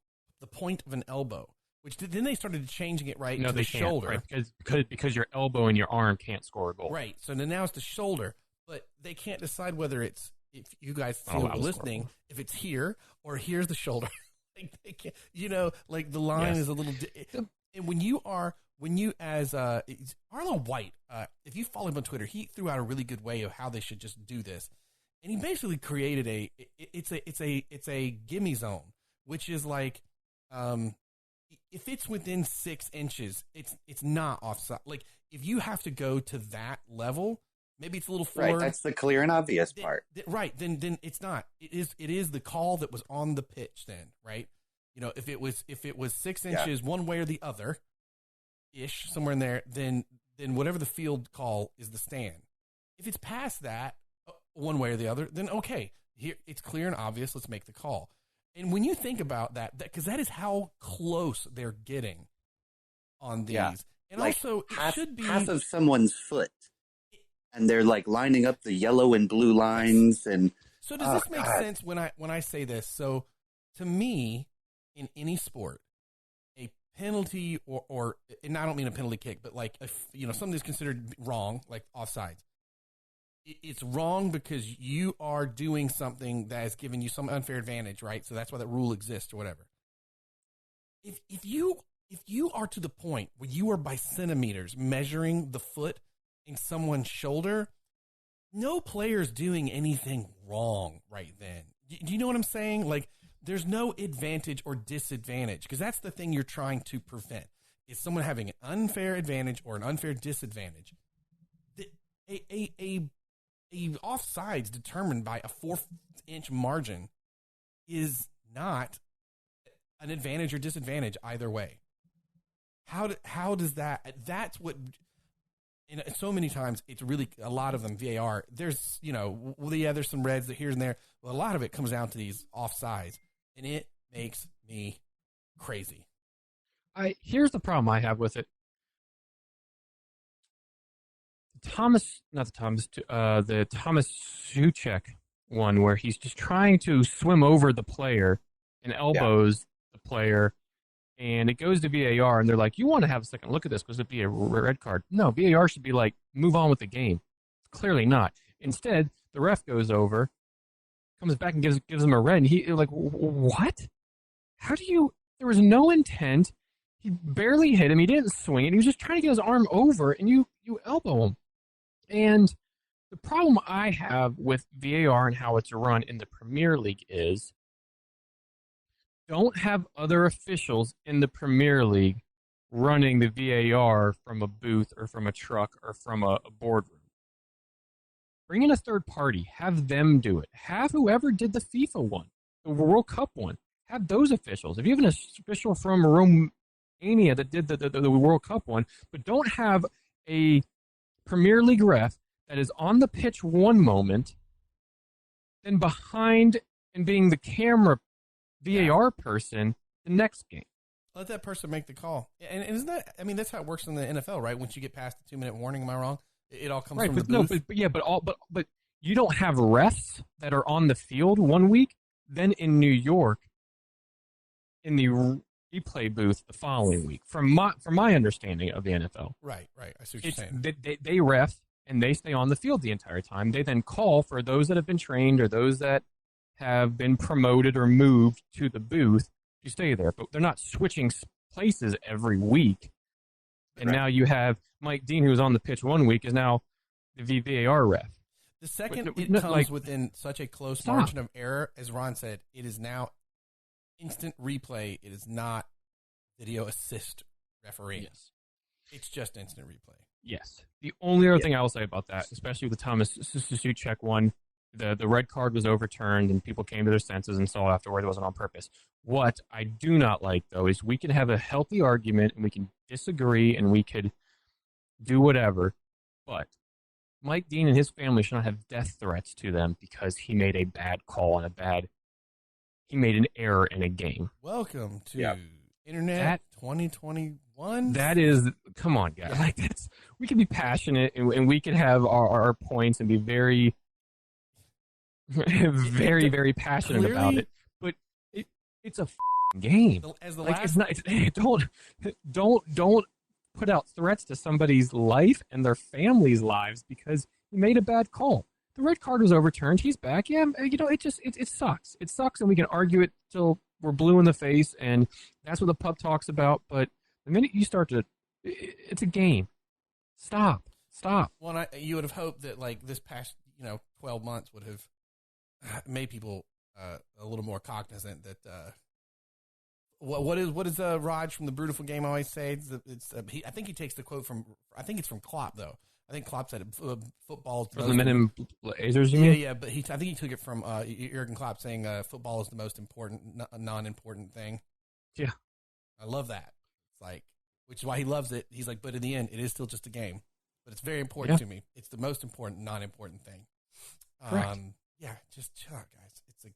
the point of an elbow, which then they started changing it to the shoulder, right? Because your elbow and your arm can't score a goal, right? So now it's the shoulder, but they can't decide whether it's, if you guys listening, if it's here or here's the shoulder. Like they can't, the line is a little. And when you as Arlo White, if you follow him on Twitter, he threw out a really good way of how they should just do this, and he basically created it's a gimme zone, which is like, if it's within 6 inches, it's not offside. Like if you have to go to that level, maybe it's a little forward. Right, that's the clear and obvious part. Right, then it's not. It is the call that was on the pitch then, right? If it was 6 inches one way or the other, ish, somewhere in there, then whatever the field call is the stand. If it's past that, one way or the other, then okay, here it's clear and obvious. Let's make the call. And when you think about that, because that is how close they're getting on these, and also it should be half of someone's foot, and they're like lining up the yellow and blue lines. And so does this make sense when I say this? So to me, in any sport, a penalty or and I don't mean a penalty kick, but like something that's considered wrong, like offsides. It's wrong because you are doing something that has given you some unfair advantage, right? So that's why that rule exists or whatever. If you are to the point where you are by centimeters measuring the foot in someone's shoulder, no player's doing anything wrong right then. Do you know what I'm saying? Like, there's no advantage or disadvantage, because that's the thing you're trying to prevent, is someone having an unfair advantage or an unfair disadvantage. A offsides determined by a 4-inch margin is not an advantage or disadvantage either way. How does that's what, and so many times it's really, a lot of them VAR, there's there's some reds that here and there, but a lot of it comes down to these offsides, and it makes me crazy. Here's the problem I have with it. The Thomas Suchek one, where he's just trying to swim over the player and elbows the player, and it goes to VAR, and they're like, you want to have a second look at this because it'd be a red card. No, VAR should be like, move on with the game. Clearly not. Instead, the ref goes over, comes back and gives him a red, and he like, what? How do you? There was no intent. He barely hit him. He didn't swing it. He was just trying to get his arm over, and you elbow him. And the problem I have with VAR and how it's run in the Premier League is, don't have other officials in the Premier League running the VAR from a booth or from a truck or from a boardroom. Bring in a third party. Have them do it. Have whoever did the FIFA one, the World Cup one. Have those officials. If you have an official from Romania that did the World Cup one, but don't have a Premier League ref that is on the pitch one moment, then behind and being the camera VAR person the next game. Let that person make the call. And isn't that, I mean, that's how it works in the NFL, right? Once you get past the 2-minute warning, am I wrong? It all comes from the booth. But you don't have refs that are on the field one week, then in New York in the replay booth the following week. From my understanding of the NFL, right. I see what you're saying. They ref and they stay on the field the entire time. They then call for those that have been trained or those that have been promoted or moved to the booth to stay there. But they're not switching places every week. And now you have Mike Dean, who was on the pitch one week, is now the VAR ref. The second it comes within such a close margin of error, as Ron said, it is now instant replay. It is not video assist referee. Yes. It's just instant replay. Yes. The only other thing I will say about that, especially with the Thomas Suchek one, the red card was overturned and people came to their senses and saw afterward it wasn't on purpose. What I do not like, though, is we can have a healthy argument and we can disagree and we could do whatever, but Mike Dean and his family should not have death threats to them because he made a bad call and he made an error in a game. Welcome to Yep. Internet 2021. That is, come on, guys. Like that's, we can be passionate and we can have our points and be very, very, very passionate about it. But it's a game. As the Like last, it's not. Don't put out threats to somebody's life and their family's lives because he made a bad call. The red card was overturned. He's back. Yeah, it sucks. It sucks, and we can argue it till we're blue in the face, and that's what the pub talks about. But the minute you start to, it's a game. Stop. well, you would have hoped that like this past 12 months would have made people a little more cognizant that what is Raj from the Brewtiful Game always say? I think he takes the quote from, I think it's from Klopp though. I think Klopp said football. For the men in blazers, you mean? Yeah, but I think he took it from Jurgen Klopp saying football is the most important, non-important thing. Yeah, I love that. It's like, which is why he loves it. He's like, but in the end, it is still just a game. But it's very important to me. It's the most important, non-important thing. Correct. Yeah, just chill out, guys. It's a,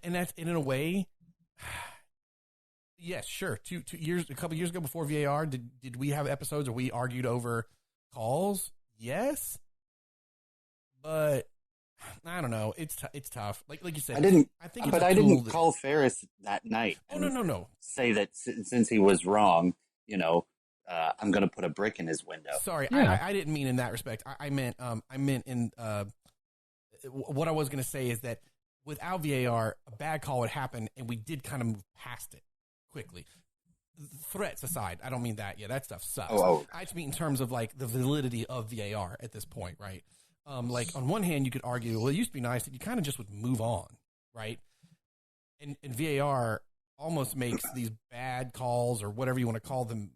and that's, and in a way, yes, sure. A couple years ago before VAR, did we have episodes where we argued over calls? Yes, but I don't know. It's tough. Like you said, I think it's I didn't call Ferris that night. Oh no. Say that since he was wrong, I'm going to put a brick in his window. Sorry, Yeah. I didn't mean in that respect. I meant in what I was going to say is that without VAR, a bad call would happen, and we did kind of move past it quickly. Threats aside, I don't mean that. Yeah, that stuff sucks. I just mean in terms of like the validity of VAR at this point, right? Like on one hand, you could argue, well, it used to be nice that you kind of just would move on, right? And VAR almost makes these bad calls or whatever you want to call them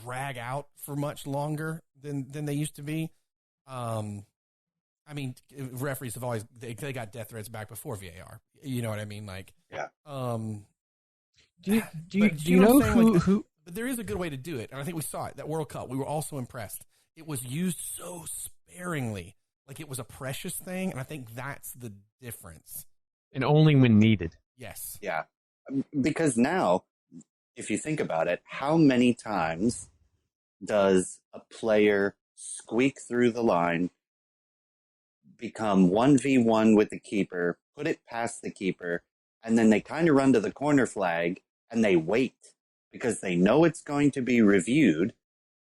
drag out for much longer than they used to be. I mean, referees have always they got death threats back before VAR. You know what I mean? Like, yeah. Do you know who? But there is a good way to do it, and I think we saw it. That World Cup, we were also impressed. It was used so sparingly, like it was a precious thing, and I think that's the difference. And only when needed. Yes. Yeah. Because now, if you think about it, how many times does a player squeak through the line, become 1v1 with the keeper, put it past the keeper, and then they kind of run to the corner flag and they wait because they know it's going to be reviewed,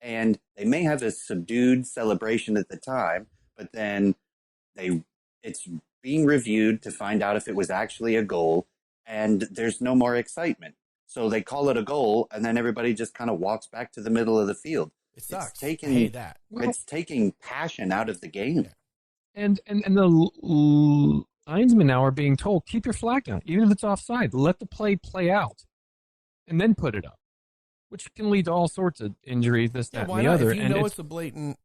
and they may have a subdued celebration at the time, but then it's being reviewed to find out if it was actually a goal, and there's no more excitement. So they call it a goal, and then everybody just kind of walks back to the middle of the field. It sucks. I hate that. It's taking passion out of the game. And the linesmen now are being told, keep your flag down, even if it's offside. Let the play out, and then put it up, which can lead to all sorts of injuries, this, that, and the other. If you know it's a blatant,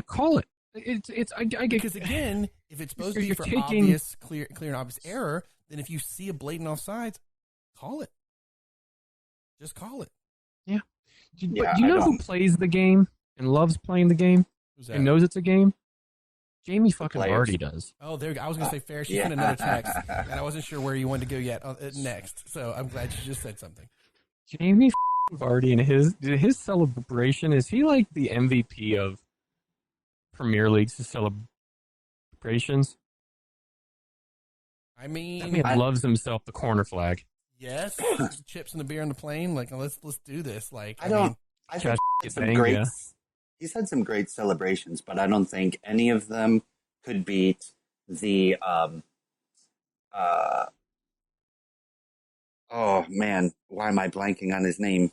call it. It's I get, because again, if it's supposed to be for obvious, clear and obvious error, then if you see a blatant offsides, call it. Just call it. Yeah. Do you know who plays the game and loves playing the game and knows it's a game? Jamie fucking Vardy does. Oh, there. I was going to say Ferris. You sent another text, and I wasn't sure where you wanted to go yet. Next, so I'm glad you just said something. Jamie Vardy and his celebration, is he like the MVP of Premier League's celebrations? I mean, that man loves himself the corner flag. Yes, chips and the beer on the plane. Like, let's do this. Like, I think he's had some great celebrations, but I don't think any of them could beat the oh man, why am I blanking on his name?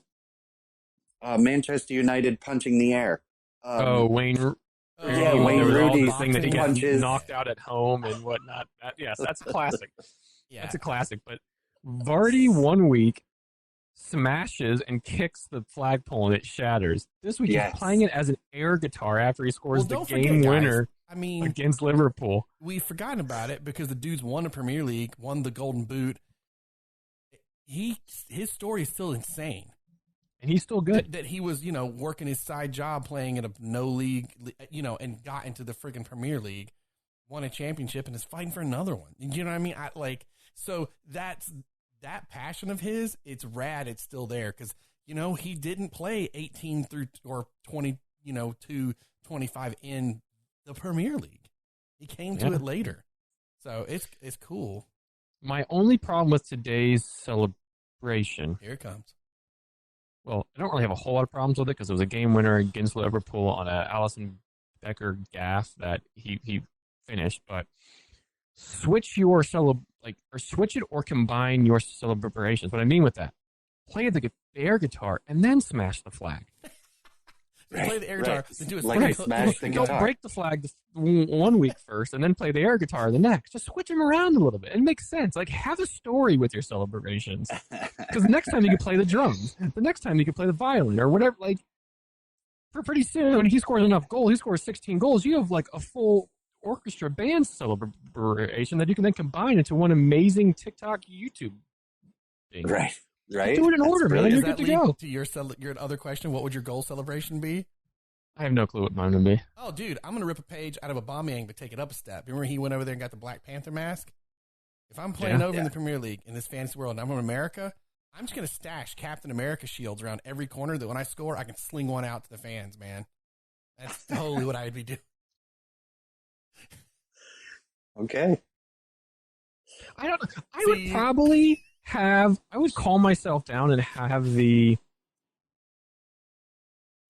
Manchester United punching the air. Wayne. Wayne Rooney's thing that he got punches. knocked out at home and whatnot. Yes, that's classic. That's a classic. But Vardy 1 week smashes and kicks the flagpole and it shatters. This week he's playing it as an air guitar after he scores the game winner. Against Liverpool. We've forgotten about it because the dude's won the Premier League, won the Golden Boot. His story is still insane. and he's still good. That he was, working his side job playing in a no league, and got into the friggin' Premier League, won a championship, and is fighting for another one. You know what I mean? So that's that passion of his. It's rad. It's still there because he didn't play 18 through or 20, to 25 in the Premier League. He came to it later, so it's cool. My only problem with today's celebration. Here it comes. Well, I don't really have a whole lot of problems with it because it was a game winner against Liverpool on a Alisson Becker gaff that he finished. But switch your switch it or combine your celebrations. What I mean with that, play the air guitar and then smash the flag. Play the air guitar, then do a smash the guitar. Don't break the flag 1 week first, and then play the air guitar the next. Just switch them around a little bit. It makes sense. Like, have a story with your celebrations. Because the next time you can play the drums, the next time you can play the violin or whatever. Like, for pretty soon, when he scores enough goals, he scores 16 goals. You have like a full orchestra band celebration that you can then combine into one amazing TikTok YouTube thing. Right. Right. Do it in order, man. You're good to go. To your other question, what would your goal celebration be? I have no clue what mine would be. Oh, dude, I'm gonna rip a page out of Aubameyang, but take it up a step. Remember he went over there and got the Black Panther mask? If I'm playing over in the Premier League in this fantasy world and I'm in America, I'm just gonna stash Captain America shields around every corner that when I score, I can sling one out to the fans, man. That's totally what I'd be doing. Okay. I don't know. I would probably I would call myself down and have the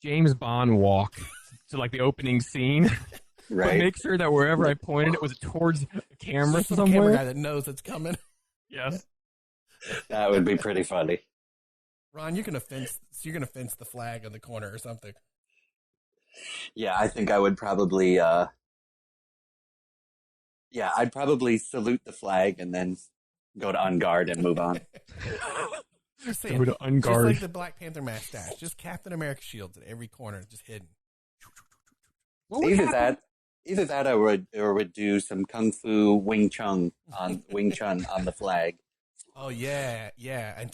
James Bond walk to like the opening scene. Right. But make sure that wherever I pointed it was towards the camera somewhere. Camera guy that knows it's coming. Yes. That would be pretty funny. Ron, you're gonna fence the flag on the corner or something. Yeah, I think I would probably I'd probably salute the flag and then go to unguard and move on. Just saying, go to unguard. Just like the Black Panther mask stash, just Captain America shields at every corner, just hidden. Either that, or would do some kung fu Wing Chun on the flag. Oh yeah,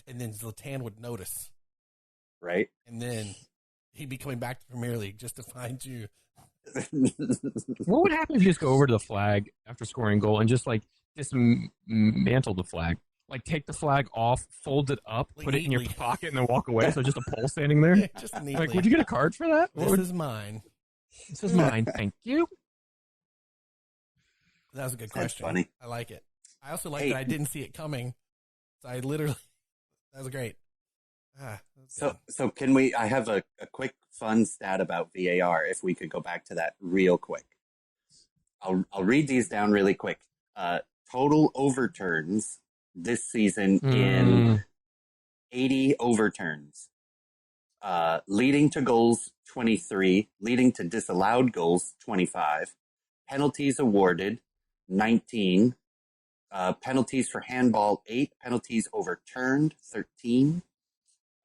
and then Zlatan would notice, right? And then he'd be coming back to the Premier League just to find you. What would happen if you just go over to the flag after scoring a goal and just like dismantle the flag? Like take the flag off, fold it up, like put it in your pocket, and then walk away. So just a pole standing there. Yeah, just neatly. Like, would you get a card for that? This is mine. This is mine. Thank you. That was a good question. Funny. I like it. I also like that I didn't see it coming. So I literally, that was great. So can we? I have a quick fun stat about VAR. If we could go back to that real quick, I'll read these down really quick. Total overturns this season in 80 overturns. Leading to goals 23, leading to disallowed goals 25, penalties awarded 19, penalties for handball 8, penalties overturned 13,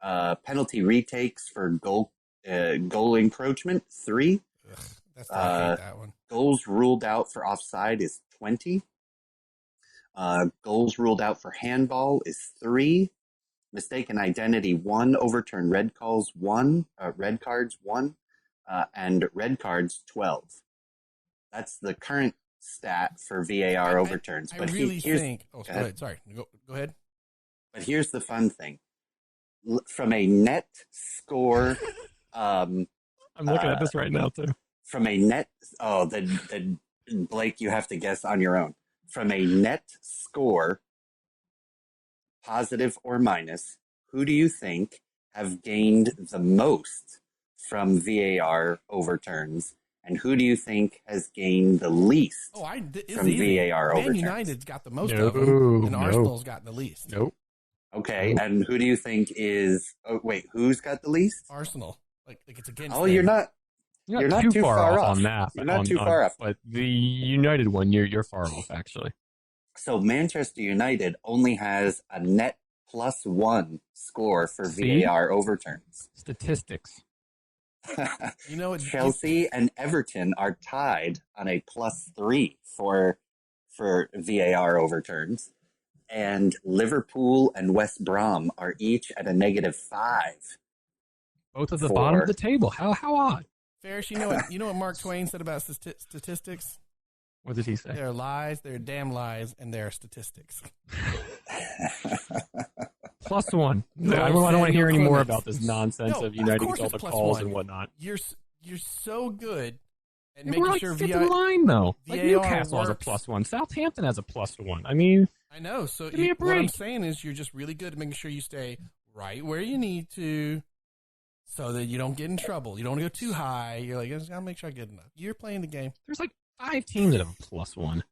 penalty retakes for goal encroachment 3. Ugh, that's I hate that one. Goals ruled out for offside is 20. Goals ruled out for handball is 3. Mistaken identity 1. Overturned red cards 1. And red cards 12. That's the current stat for VAR overturns. I really think. Oh, go ahead. Sorry. Go ahead. But here's the fun thing. From a net score, I'm looking at this right now too. From a net, the Blake, you have to guess on your own. From a net score, positive or minus, who do you think have gained the most from VAR overturns, and who do you think has gained the least from VAR overturns? Man United's got the most of them, and Arsenal's got the least. Nope. Okay, and who do you think is? Oh, wait, who's got the least? Arsenal. Like it's against. Oh, you're not too far off on that. You're not too far off. But the United one, you're far off actually. So Manchester United only has a net +1 score for VAR overturns. Statistics. Chelsea and Everton are tied on a +3 for VAR overturns. And Liverpool and West Brom are each at a -5 Both at the bottom of the table. How odd. Ferris, you know what Mark Twain said about statistics? What did he say? They're lies, they're damn lies, and they're statistics. +1. I don't want to hear any more about this nonsense of United all the calls and whatnot. You're so good at We're making like sure fifth in line, though. Like Newcastle has a works. +1. Southampton has a +1. I mean, I know. So give me a break. what I'm saying is you're just really good at making sure you stay right where you need to so that you don't get in trouble. You don't go too high. You're like, I'll make sure I get enough. You're playing the game. There's like 5 teams that have a +1.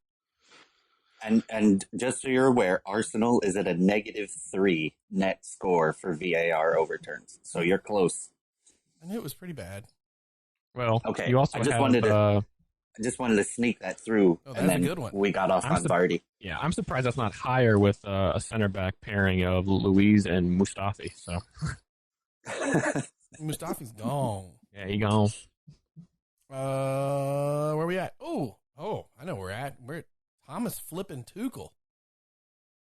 And just so you're aware, Arsenal is at a -3 net score for VAR overturns. So you're close. I knew it was pretty bad. Well, okay. You also I just have, wanted to sneak that through, and then a good one. We got off on Vardy. Yeah, I'm surprised that's not higher with a center back pairing of Louise and Mustafi. So Mustafi's gone. Yeah, he gone. Where we at? Oh, I know where we're at. We're at Thomas flipping Tuchel.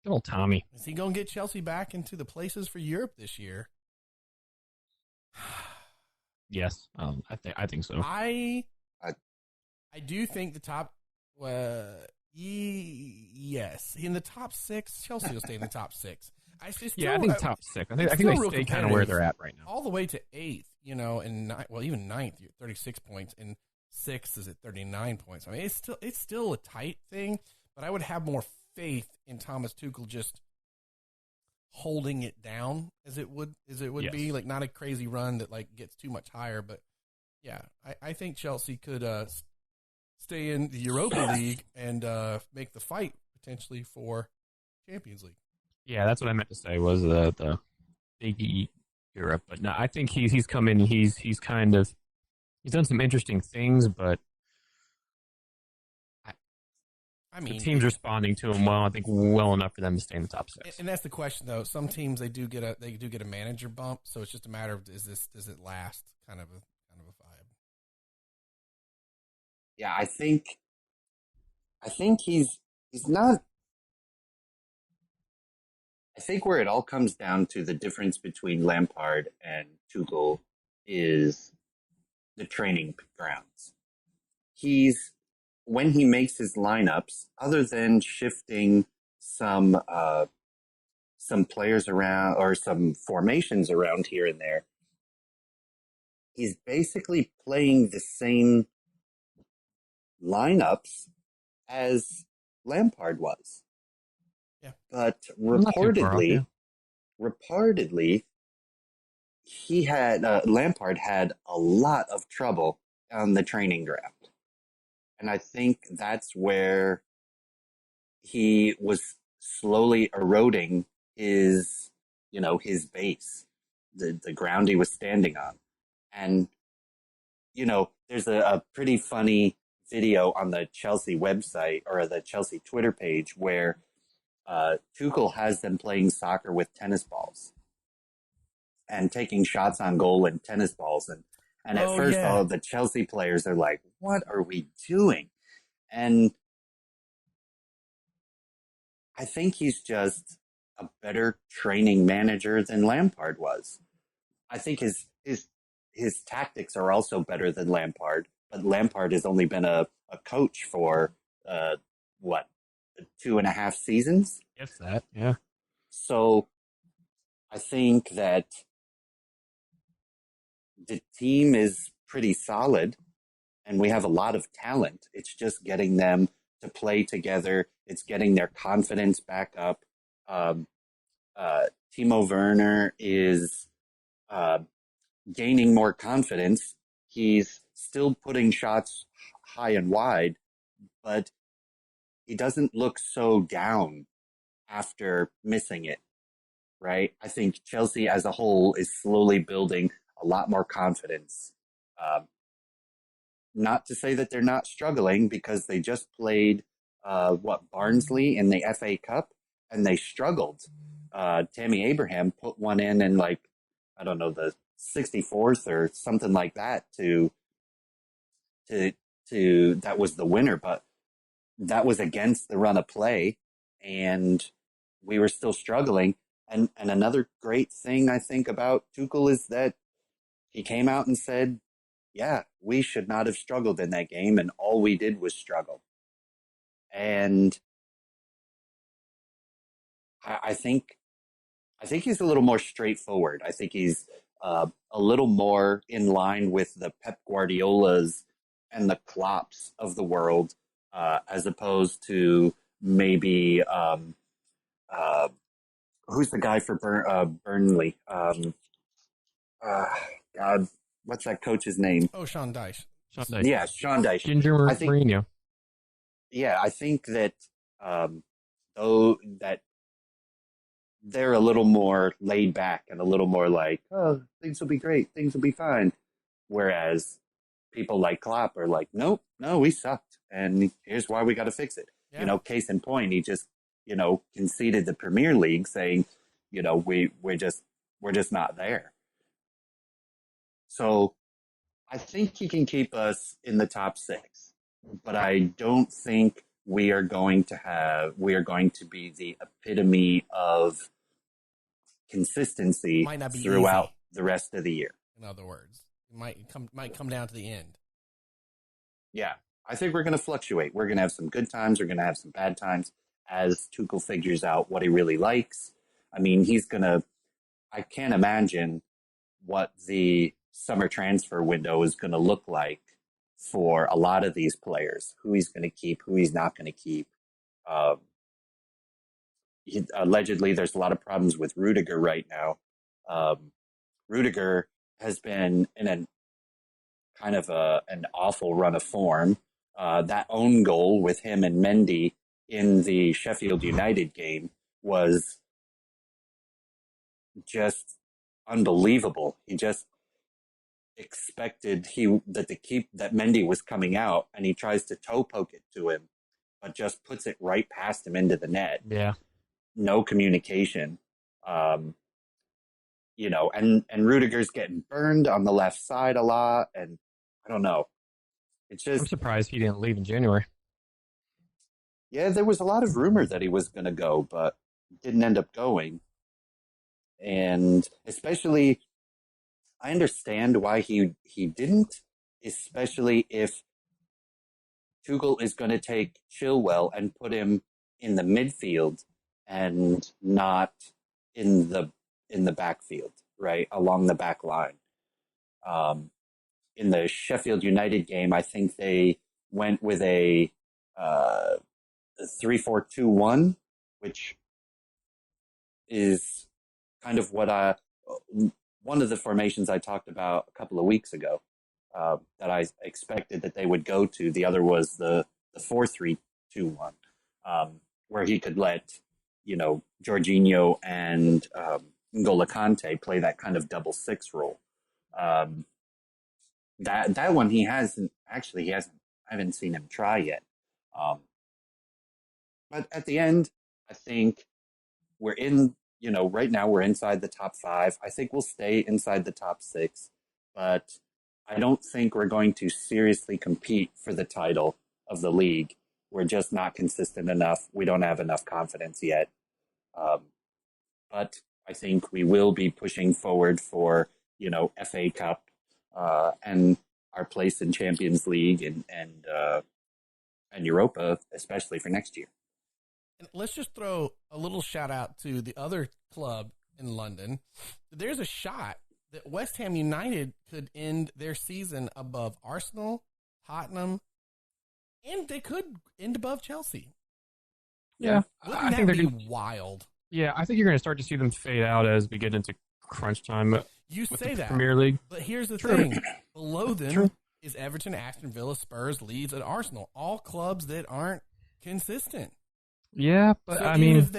Good old Tommy. Is he going to get Chelsea back into the places for Europe this year? Yes, I think so. I do think the top. Yes, in the top 6, Chelsea will stay in the top 6. I think top 6. I think they stay kind of where they're at right now, all the way to 8th. And even 9th, you're 36 points, and 6th is at 39 points. I mean, it's still a tight thing, but I would have more faith in Thomas Tuchel just holding it down as it would be, like not a crazy run that like gets too much higher. But yeah, I think Chelsea could stay in the Europa League and make the fight potentially for Champions League. Yeah, that's what I meant to say was the Big E Europe. But no, I think he's come in and he's done some interesting things, but I mean, the team's responding to him well. I think well enough for them to stay in the top 6. And that's the question, though. Some teams they do get a manager bump, so it's just a matter of does it last? Kind of a vibe. Yeah, I think he's not. I think where it all comes down to the difference between Lampard and Tuchel is the training grounds. When he makes his lineups, other than shifting some players around or some formations around here and there, he's basically playing the same lineups as Lampard was. Yeah. But reportedly, Lampard had a lot of trouble on the training ground. And I think that's where he was slowly eroding his base, the ground he was standing on. And, there's a pretty funny video on the Chelsea website or the Chelsea Twitter page where Tuchel has them playing soccer with tennis balls and taking shots on goal and tennis balls. And at first, all the Chelsea players are like, what are we doing? And I think he's just a better training manager than Lampard was. I think his tactics are also better than Lampard, but Lampard has only been a coach for, 2.5 seasons? If that, yeah. So I think that the team is pretty solid and we have a lot of talent. It's just getting them to play together. It's getting their confidence back up. Timo Werner is gaining more confidence. He's still putting shots high and wide, but he doesn't look so down after missing it, right? I think Chelsea as a whole is slowly building a lot more confidence. Not to say that they're not struggling because they just played Barnsley in the FA Cup and they struggled. Tammy Abraham put one in the 64th or something like that to that was the winner, but that was against the run of play and we were still struggling. And another great thing I think about Tuchel is that he came out and said, yeah, we should not have struggled in that game, and all we did was struggle. And I think he's a little more straightforward. I think he's a little more in line with the Pep Guardiolas and the Klopps of the world, as opposed to maybe who's the guy for Burnley? God, what's that coach's name? Oh, Sean Dyche. Yeah, Sean Dyche. Ginger Mourinho. Yeah, I think that though that they're a little more laid back and a little more like, oh, things will be great, things will be fine. Whereas people like Klopp are like, nope, no, we sucked, and here's why we got to fix it. Yeah. You know, case in point, he just, you know, conceded the Premier League, saying, you know, we're just not there. So I think he can keep us in the top 6, but I don't think we are going to be the epitome of consistency throughout the rest of the year. In other words, it might come down to the end. Yeah, I think we're going to fluctuate. We're going to have some good times. We're going to have some bad times as Tuchel figures out what he really likes. I mean, I can't imagine what the summer transfer window is going to look like for a lot of these players, who he's going to keep, who he's not going to keep. Allegedly, there's a lot of problems with Rudiger right now. Rudiger has been in an kind of an awful run of form. That own goal with him and Mendy in the Sheffield United game was just unbelievable. He just expected that Mendy was coming out, and he tries to toe poke it to him, but just puts it right past him into the net. Yeah. No communication. You know, and Rudiger's getting burned on the left side a lot, and I don't know. It's just, I'm surprised he didn't leave in January. Yeah, there was a lot of rumor that he was going to go, but didn't end up going. And especially, I understand why he didn't, especially if Tuchel is going to take Chilwell and put him in the midfield and not in the backfield, right, along the back line. In the Sheffield United game, I think they went with a 3-4-2-1, which is kind of what one of the formations I talked about a couple of weeks ago that I expected that they would go to. The other was the 4-3-2-1, where he could let, you know, Jorginho and N'Golo Kante play that kind of double 6 role. That one I haven't seen him try yet. But at the end, I think we're in, you know, right now we're inside the top 5. I think we'll stay inside the top 6, but I don't think we're going to seriously compete for the title of the league. We're just not consistent enough. We don't have enough confidence yet. But I think we will be pushing forward for, you know, FA Cup and our place in Champions League and Europa, especially for next year. And let's just throw a little shout out to the other club in London. There's a shot that West Ham United could end their season above Arsenal, Tottenham, and they could end above Chelsea. Yeah, Wouldn't that be wild? Yeah, I think you're going to start to see them fade out as we get into crunch time. You say that, Premier League, but here's the thing: below them is Everton, Aston Villa, Spurs, Leeds, and Arsenal. All clubs that aren't consistent. Yeah, but so I even mean, if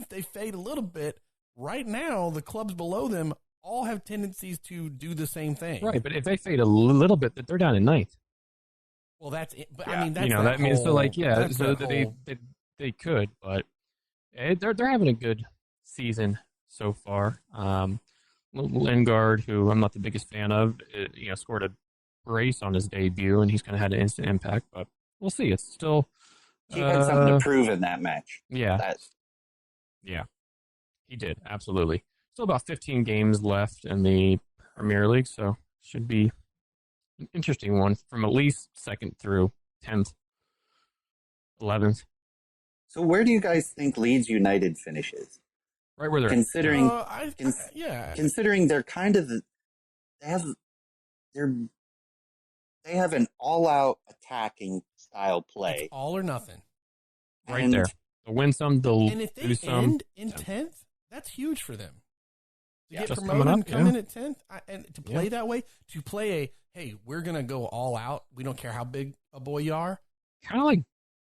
they fade a little bit, right now the clubs below them all have tendencies to do the same thing. Right, but if they fade a little bit, they're down in 9th. Well, that's it. But yeah. I mean, that's that means so like so whole... they could, but they're having a good season so far. Lingard, who I'm not the biggest fan of, scored a brace on his debut, and he's kind of had an instant impact. But we'll see. It's still he had something to prove in that match. Yeah, yeah, he did absolutely. Still about 15 games left in the Premier League, so should be an interesting one from at least 2nd through 10th, 11th. So where do you guys think Leeds United finishes? Right where they're Considering, yeah. considering they're kind of they have they have an all-out attacking style play. It's all or nothing. right there. They'll win some, they'll And if they do some. end in 10th, that's huge for them. To get just promoted coming up, and come yeah. in at 10th, and to play that way, to play a, hey, we're going to go all out. We don't care how big a boy you are. Kind of like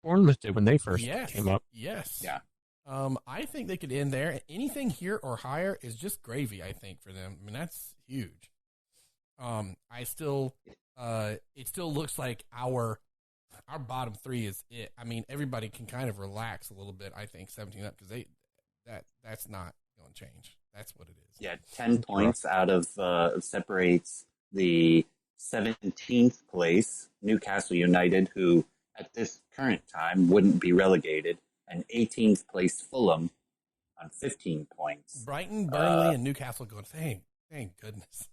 Bournemouth did when they first Yes. came up. Yes. Yeah. I think they could end there. Anything here or higher is just gravy, I think, for them. I mean, that's huge. It still looks like our bottom three is it. I mean, everybody can kind of relax a little bit, I think, 17 up, because that's not going to change. That's what it is. Yeah, 10 points out of separates the 17th place Newcastle United, who at this current time wouldn't be relegated, and 18th place Fulham on 15 points. Brighton, Burnley, and Newcastle going, thank goodness.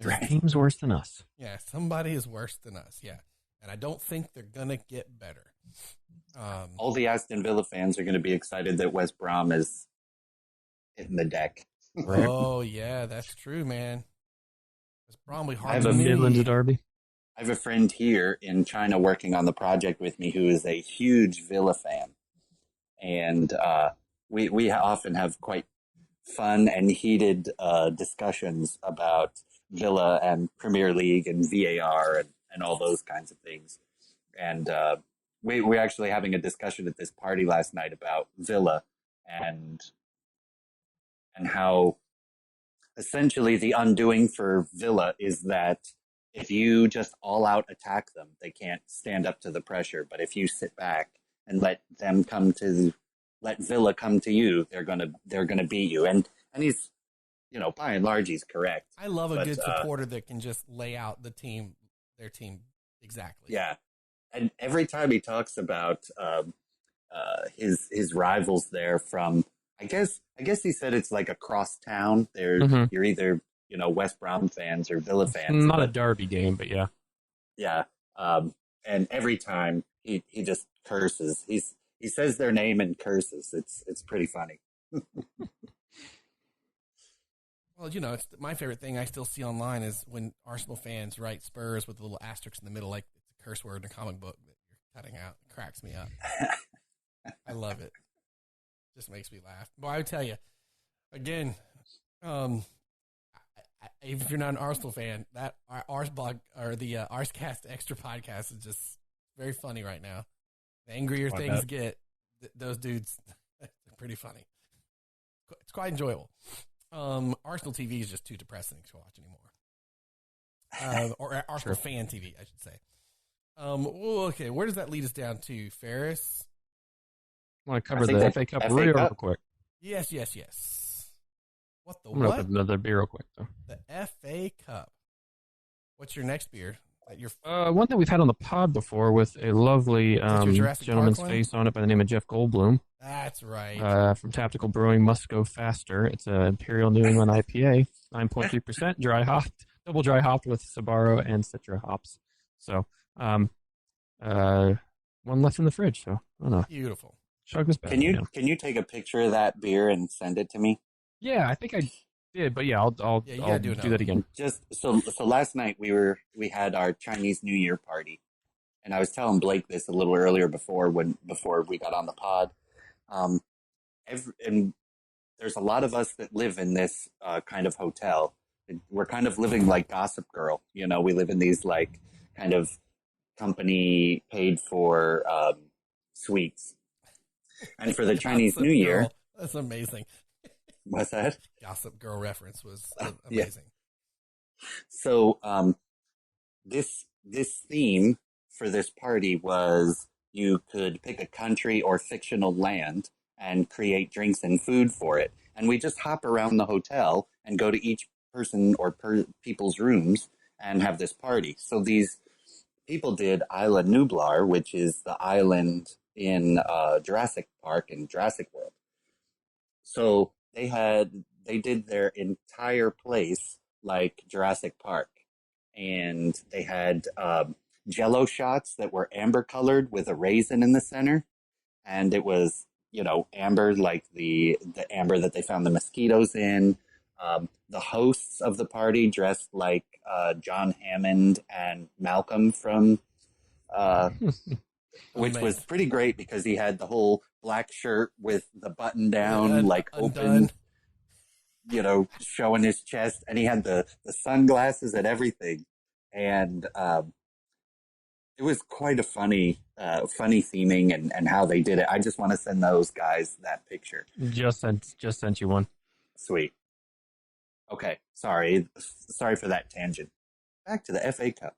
There's teams worse than us. Yeah, somebody is worse than us. Yeah, and I don't think they're gonna get better. All the Aston Villa fans are going to be excited that West Brom is hitting the deck. Oh yeah, that's true, man. It's probably I hard have to The a believe. Midlands Derby. I have a friend here in China working on the project with me who is a huge Villa fan. And we often have quite fun and heated discussions about Villa and Premier League and VAR and all those kinds of things. And we're actually having a discussion at this party last night about Villa and how essentially the undoing for Villa is that if you just all out attack them, they can't stand up to the pressure. But if you sit back and let Villa come to you, they're gonna beat you. And he's, by and large, he's correct. I love a good supporter that can just lay out their team exactly. Yeah, and every time he talks about his rivals there from, I guess he said it's like across town. You're either West Brom fans or Villa fans. Not a derby game, but yeah. Yeah. And every time he just curses. He says their name and curses. It's pretty funny. Well, it's my favorite thing I still see online is when Arsenal fans write Spurs with a little asterisk in the middle, like it's a curse word in a comic book that you're cutting out. It cracks me up. I love it. Just makes me laugh. But I would tell you, again, if you're not an Arsenal fan, that Ars blog or the Arscast Extra podcast is just very funny right now. The angrier things get, those dudes, they're pretty funny. It's quite enjoyable. Arsenal TV is just too depressing to watch anymore. Or Arsenal fan TV, I should say. Okay, where does that lead us down to, Ferris? Want to cover the FA Cup real quick? Yes. What the I'm gonna what? open another beer real quick though. The FA Cup. What's your next beer? One that we've had on the pod before with a lovely gentleman's face on it by the name of Jeff Goldblum. That's right. From Tactical Brewing, Must Go Faster. It's an Imperial New England IPA, 9.3%, dry hopped, double dry hopped with Sabaro and Citra hops. So, one left in the fridge. So I don't know. Beautiful. Chug this back. Can you take a picture of that beer and send it to me? Yeah, I think I did, but yeah, I'll do that again. Just so last night we had our Chinese New Year party, and I was telling Blake this a little earlier before we got on the pod. And there's a lot of us that live in this kind of hotel. We're kind of living like Gossip Girl, we live in these like kind of company paid for suites. And for the Chinese New Year, that's amazing. What's that? Gossip Girl reference was amazing. Yeah. So this theme for this party was you could pick a country or fictional land and create drinks and food for it. And we just hop around the hotel and go to each person or people's rooms and have this party. So these people did Isla Nublar, which is the island in Jurassic Park and Jurassic World. So they did their entire place like Jurassic Park. And they had Jello shots that were amber colored with a raisin in the center, and it was amber like the amber that they found the mosquitoes in. The hosts of the party dressed like John Hammond and Malcolm from, which was pretty great because he had the whole black shirt with the button down, open, showing his chest, and he had the sunglasses and everything. And it was quite a funny theming and how they did it. I just want to send those guys that picture. Just sent you one. Sweet. Okay, sorry for that tangent. Back to the FA Cup.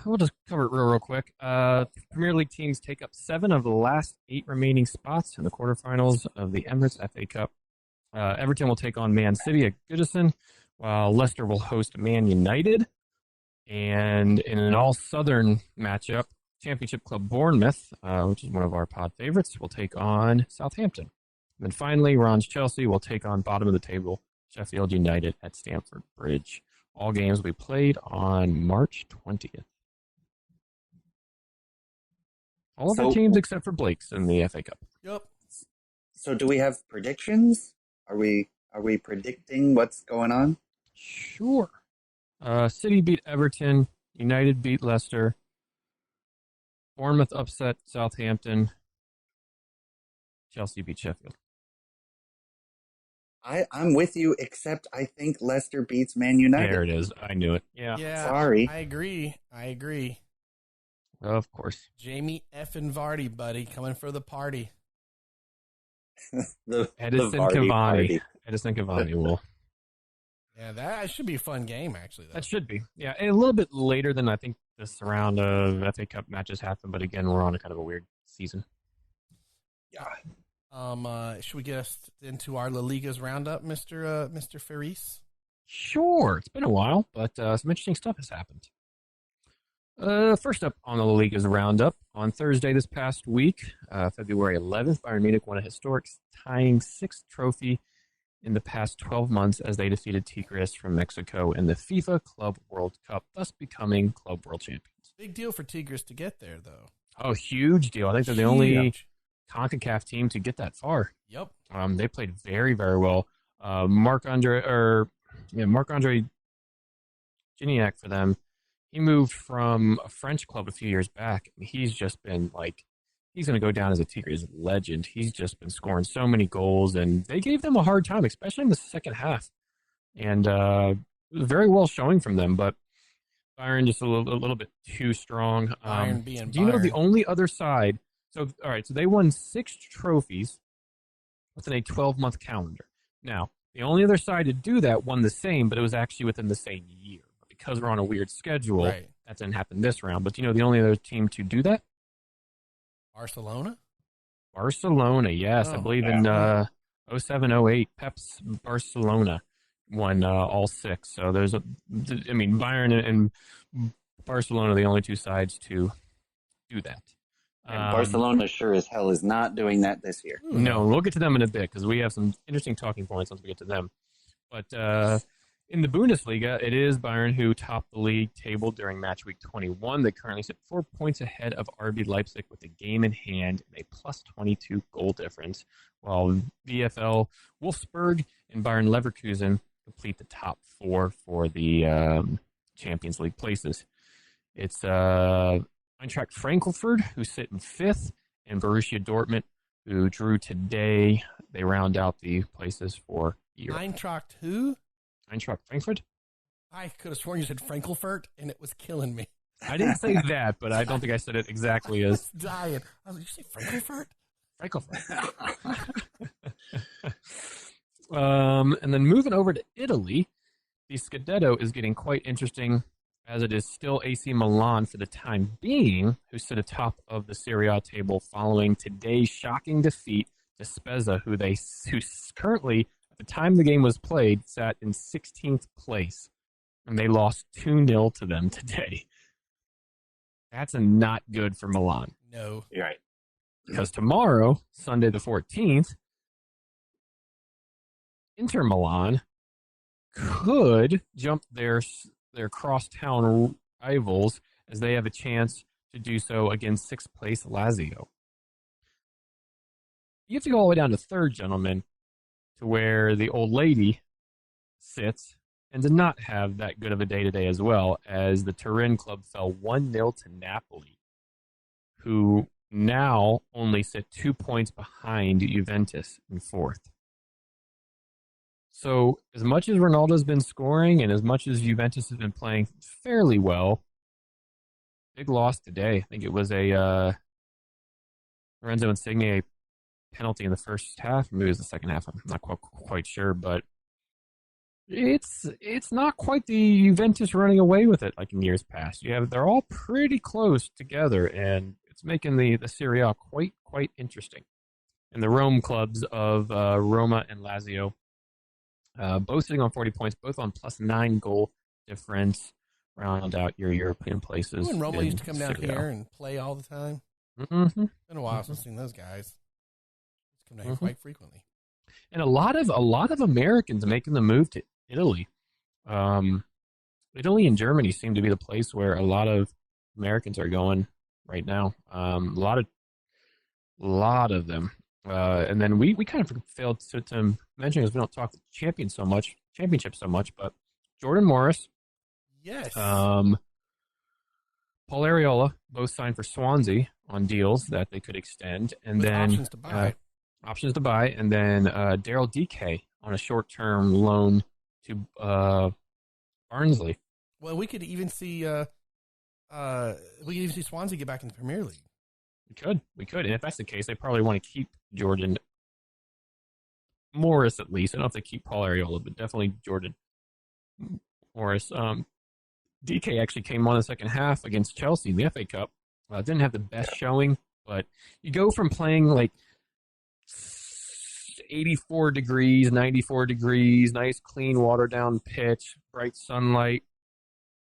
We'll just cover it real quick. Premier League teams take up 7 of the last 8 remaining spots in the quarterfinals of the Emirates FA Cup. Everton will take on Man City at Goodison, while Leicester will host Man United. And in an all-Southern matchup, Championship club Bournemouth, which is one of our pod favorites, will take on Southampton. And then finally, Ron's Chelsea will take on bottom of the table Sheffield United at Stamford Bridge. All games will be played on March 20th. All of the teams except for Blake's in the FA Cup. Yep. So do we have predictions? Are we predicting what's going on? Sure. City beat Everton. United beat Leicester. Bournemouth upset Southampton. Chelsea beat Sheffield. I'm with you, except I think Leicester beats Man United. There it is. I knew it. Yeah. Sorry. I agree. Of course. Jamie effing Vardy, buddy, coming for the party. Edison Cavani will. Yeah, that should be a fun game, actually. Though. That should be. Yeah, a little bit later than I think this round of FA Cup matches happen, but again, we're on a kind of a weird season. Yeah. Should we get us into our La Liga's roundup, Mr. Ferris? Sure. It's been a while, but some interesting stuff has happened. First up on the La Liga's roundup, on Thursday this past week, February 11th, Bayern Munich won a historic tying 6th trophy in the past 12 months as they defeated Tigres from Mexico in the FIFA Club World Cup, thus becoming Club World Champions. Big deal for Tigres to get there, though. Oh, huge deal. I think they're the only CONCACAF team to get that far. Yep. They played very, very well. Marc-Andre Gignac for them. He moved from a French club a few years back. He's just been he's going to go down as a Tigres legend. He's just been scoring so many goals, and they gave them a hard time, especially in the second half. And it was very well showing from them, but Bayern just a little bit too strong. Bayern being do you know the only other side? So, all right, so they won 6 trophies within a 12-month calendar. Now, the only other side to do that won the same, but it was actually within the same year. Because we're on a weird schedule, right. That didn't happen this round. But do you know the only other team to do that? Barcelona, yes. I believe in 07-08, Pep's Barcelona won all 6. So Bayern and Barcelona are the only 2 sides to do that. And Barcelona sure as hell is not doing that this year. No, we'll get to them in a bit because we have some interesting talking points once we get to them. But in the Bundesliga, it is Bayern who topped the league table during match week 21. They currently sit 4 points ahead of RB Leipzig with a game in hand and a plus 22 goal difference, while VfL Wolfsburg and Bayern Leverkusen complete the top 4 for the Champions League places. It's Eintracht Frankfurt, who sit in 5th, and Borussia Dortmund, who drew today. They round out the places for Europe. Eintracht who? Eintracht Frankfurt? I could have sworn you said Frankfurt, and it was killing me. I didn't say that, but I don't think I said it exactly as... I was dying. I was like, did you say Frankfurt? Frankfurt. And then moving over to Italy, the Scudetto is getting quite interesting, as it is still AC Milan for the time being, who sit atop of the Serie A table following today's shocking defeat to Spezia, who currently, at the time the game was played, sat in 16th place, and they lost 2-0 to them today. That's not good for Milan. No. You're right. Because tomorrow, Sunday the 14th, Inter Milan could jump their crosstown rivals as they have a chance to do so against 6th place Lazio. You have to go all the way down to 3rd, gentlemen, to where the old lady sits and did not have that good of a day today as well, as the Turin club fell 1-0 to Napoli, who now only sit 2 points behind Juventus in 4th. So as much as Ronaldo's been scoring and as much as Juventus has been playing fairly well, big loss today. I think it was a Lorenzo Insigne penalty in the first half. Maybe it was the second half. I'm not quite sure, but it's not quite the Juventus running away with it like in years past. They're all pretty close together, and it's making the Serie A quite interesting. And the Rome clubs of Roma and Lazio, both sitting on 40 points, both on +9 goal difference, round out your European places. When Roma used to come down here and play all the time. Mm-hmm. It's been a while since I've seen those guys. They come down here quite frequently. And a lot of Americans making the move to Italy. Italy and Germany seem to be the place where a lot of Americans are going right now. A lot of them. And then we kind of failed to mention, because we don't talk championship so much, but Jordan Morris, yes, Paul Areola, both signed for Swansea on deals that they could extend, and with then options to buy. and then Daryl DK on a short-term loan to Barnsley. Well, we could even see Swansea get back in the Premier League. We could, and if that's the case, they probably want to keep Jordan Morris at least. I don't know if they keep Paul Areola, but definitely Jordan Morris. DK actually came on the second half against Chelsea in the FA Cup. Didn't have the best showing, but you go from playing like 84 degrees, 94 degrees, nice, clean, watered-down pitch, bright sunlight,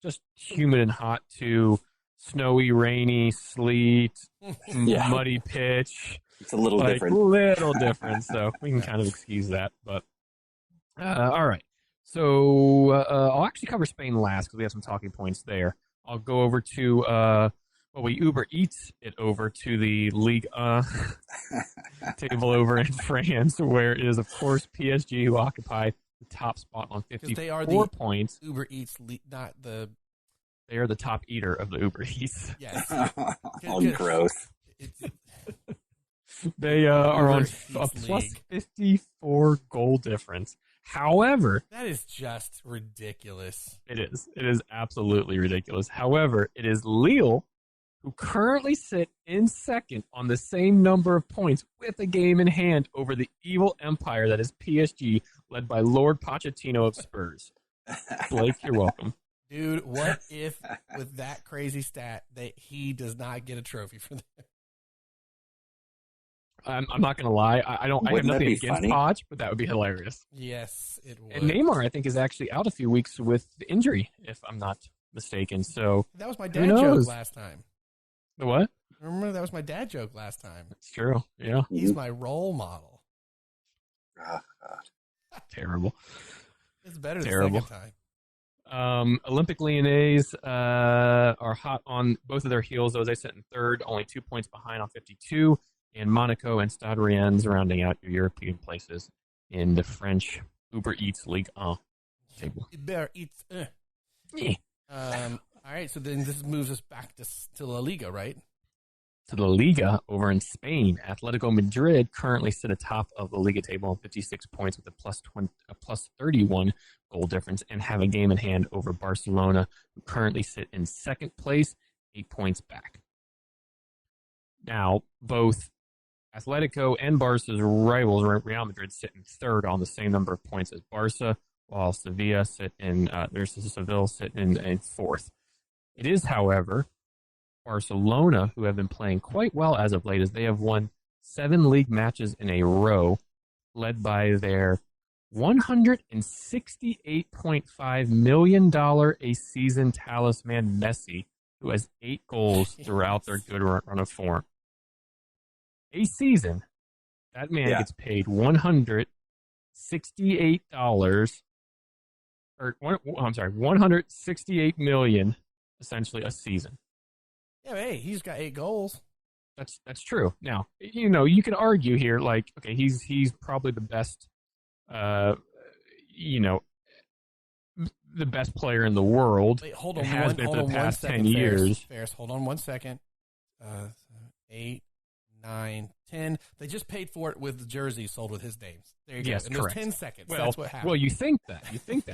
just humid and hot, to snowy, rainy, sleet, muddy pitch. It's a little different. Little different, so we can kind of excuse that. But all right. So I'll actually cover Spain last because we have some talking points there. I'll go over to, we Uber Eats it over to the Liga table over in France, where it is, of course, PSG who occupy the top spot on 54 points. Uber Eats, not the... They are the top eater of the Uber Eats. Yes. All gross. They are on a plus 54 goal difference. However, that is just ridiculous. It is. It is absolutely ridiculous. However, it is Lille who currently sit in second on the same number of points with a game in hand over the evil empire that is PSG, led by Lord Pochettino of Spurs. Blake, you're welcome. Dude, what if with that crazy stat that he does not get a trophy for that? I'm not going to lie. I have nothing against Poch, but that would be hilarious. Yes, it would. And Neymar, I think, is actually out a few weeks with injury, if I'm not mistaken. So that was my dad joke last time. The what? Remember, that was my dad joke last time. It's true. Yeah. He's my role model. Oh, God. Terrible. It's better the second time. Olympic Lyonnais are hot on both of their heels, though. They sit in third, only 2 points behind on 52. And Monaco and Stade Rennes rounding out your European places in the French Uber Eats Ligue 1 table. Uber Eats. All right, so then this moves us back to La Liga, right? To the Liga over in Spain. Atletico Madrid currently sit atop of the Liga table on 56 points with a plus 31 goal difference, and have a game in hand over Barcelona, who currently sit in second place, 8 points back. Now, both Atletico and Barca's rivals, Real Madrid, sit in third on the same number of points as Barca, while Seville sit in fourth. It is, however, Barcelona who have been playing quite well as of late, as they have won 7 league matches in a row, led by their $168.5 million a season talisman Messi, who has 8 goals throughout their good run of form. A season, that man gets paid $168 I'm sorry, 168 million essentially a season. Yeah, but hey, he's got 8 goals. That's true. Now, you can argue here, like, okay, he's probably the best, you know, the best player in the world. Wait, hold on, and has been for the past 10 Ferris. years. Ferris, hold on 1 second. 8, 9, 10. They just paid for it with the jerseys sold with his names. There you go. Yes, and correct. there's 10 seconds. Well, that's what happened. Well, you think that.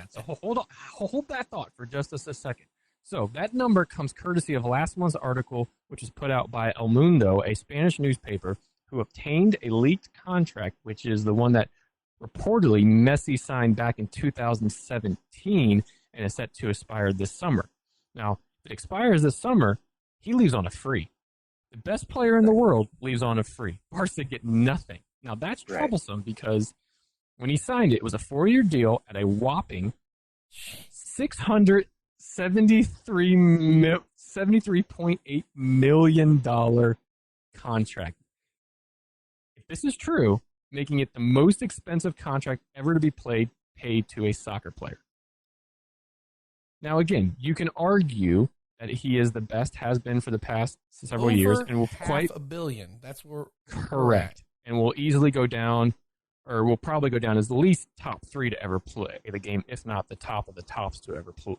So hold that thought for just a second. So that number comes courtesy of last month's article, which was put out by El Mundo, a Spanish newspaper, who obtained a leaked contract, which is the one that reportedly Messi signed back in 2017 and is set to expire this summer. Now, if it expires this summer, he leaves on a free. The best player in the world leaves on a free. Barca get nothing. Now, that's troublesome because when he signed it, it was a 4-year deal at a whopping $73.8 million contract. If this is true, making it the most expensive contract ever to be paid to a soccer player. Now, again, you can argue that he is the best, has been for the past several years, and will $500 million. That's where correct, and will easily go down, or will probably go down as the least top 3 to ever play the game, if not the top of the tops to ever play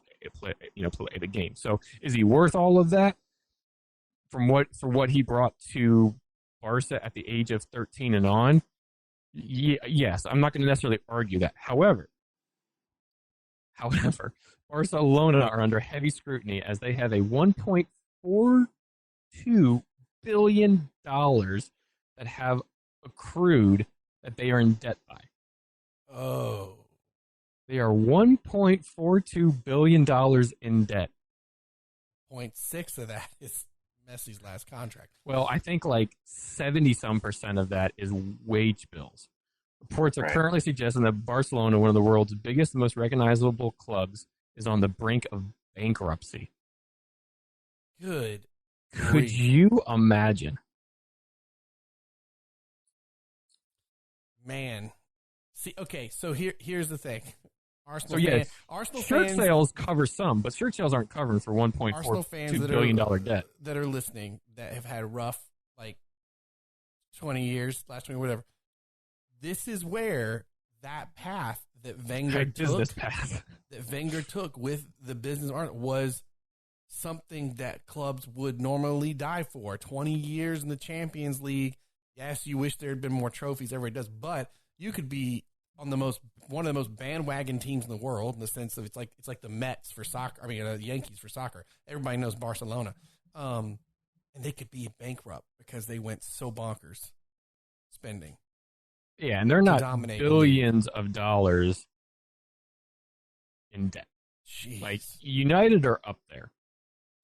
the game. So, is he worth all of that? For what he brought to Barca at the age of 13 and on? Yes, I'm not going to necessarily argue that. However, Barcelona are under heavy scrutiny as they have a $1.42 billion that have accrued that they are in debt by. Oh. They are $1.42 billion in debt. 0.6 of that is Messi's last contract. Well, I think like 70-some% of that is wage bills. Reports are currently suggesting that Barcelona, one of the world's biggest and most recognizable clubs, is on the brink of bankruptcy. Good. Could you imagine? Man. See, okay, so here's the thing. Arsenal shirt sales cover some, but shirt sales aren't covering for $1.42 billion debt. That are listening, that have had a rough, like, 20 years, last 20, whatever. This is where that path that Wenger took with the business art was something that clubs would normally die for. 20 years in the Champions League. Yes, you wish there had been more trophies. Everybody does, but you could be on one of the most bandwagon teams in the world in the sense of it's like the Mets for soccer. I mean, the Yankees for soccer. Everybody knows Barcelona, and they could be bankrupt because they went so bonkers spending. Yeah, and they're not billions of dollars in debt. Jeez. Like, United are up there.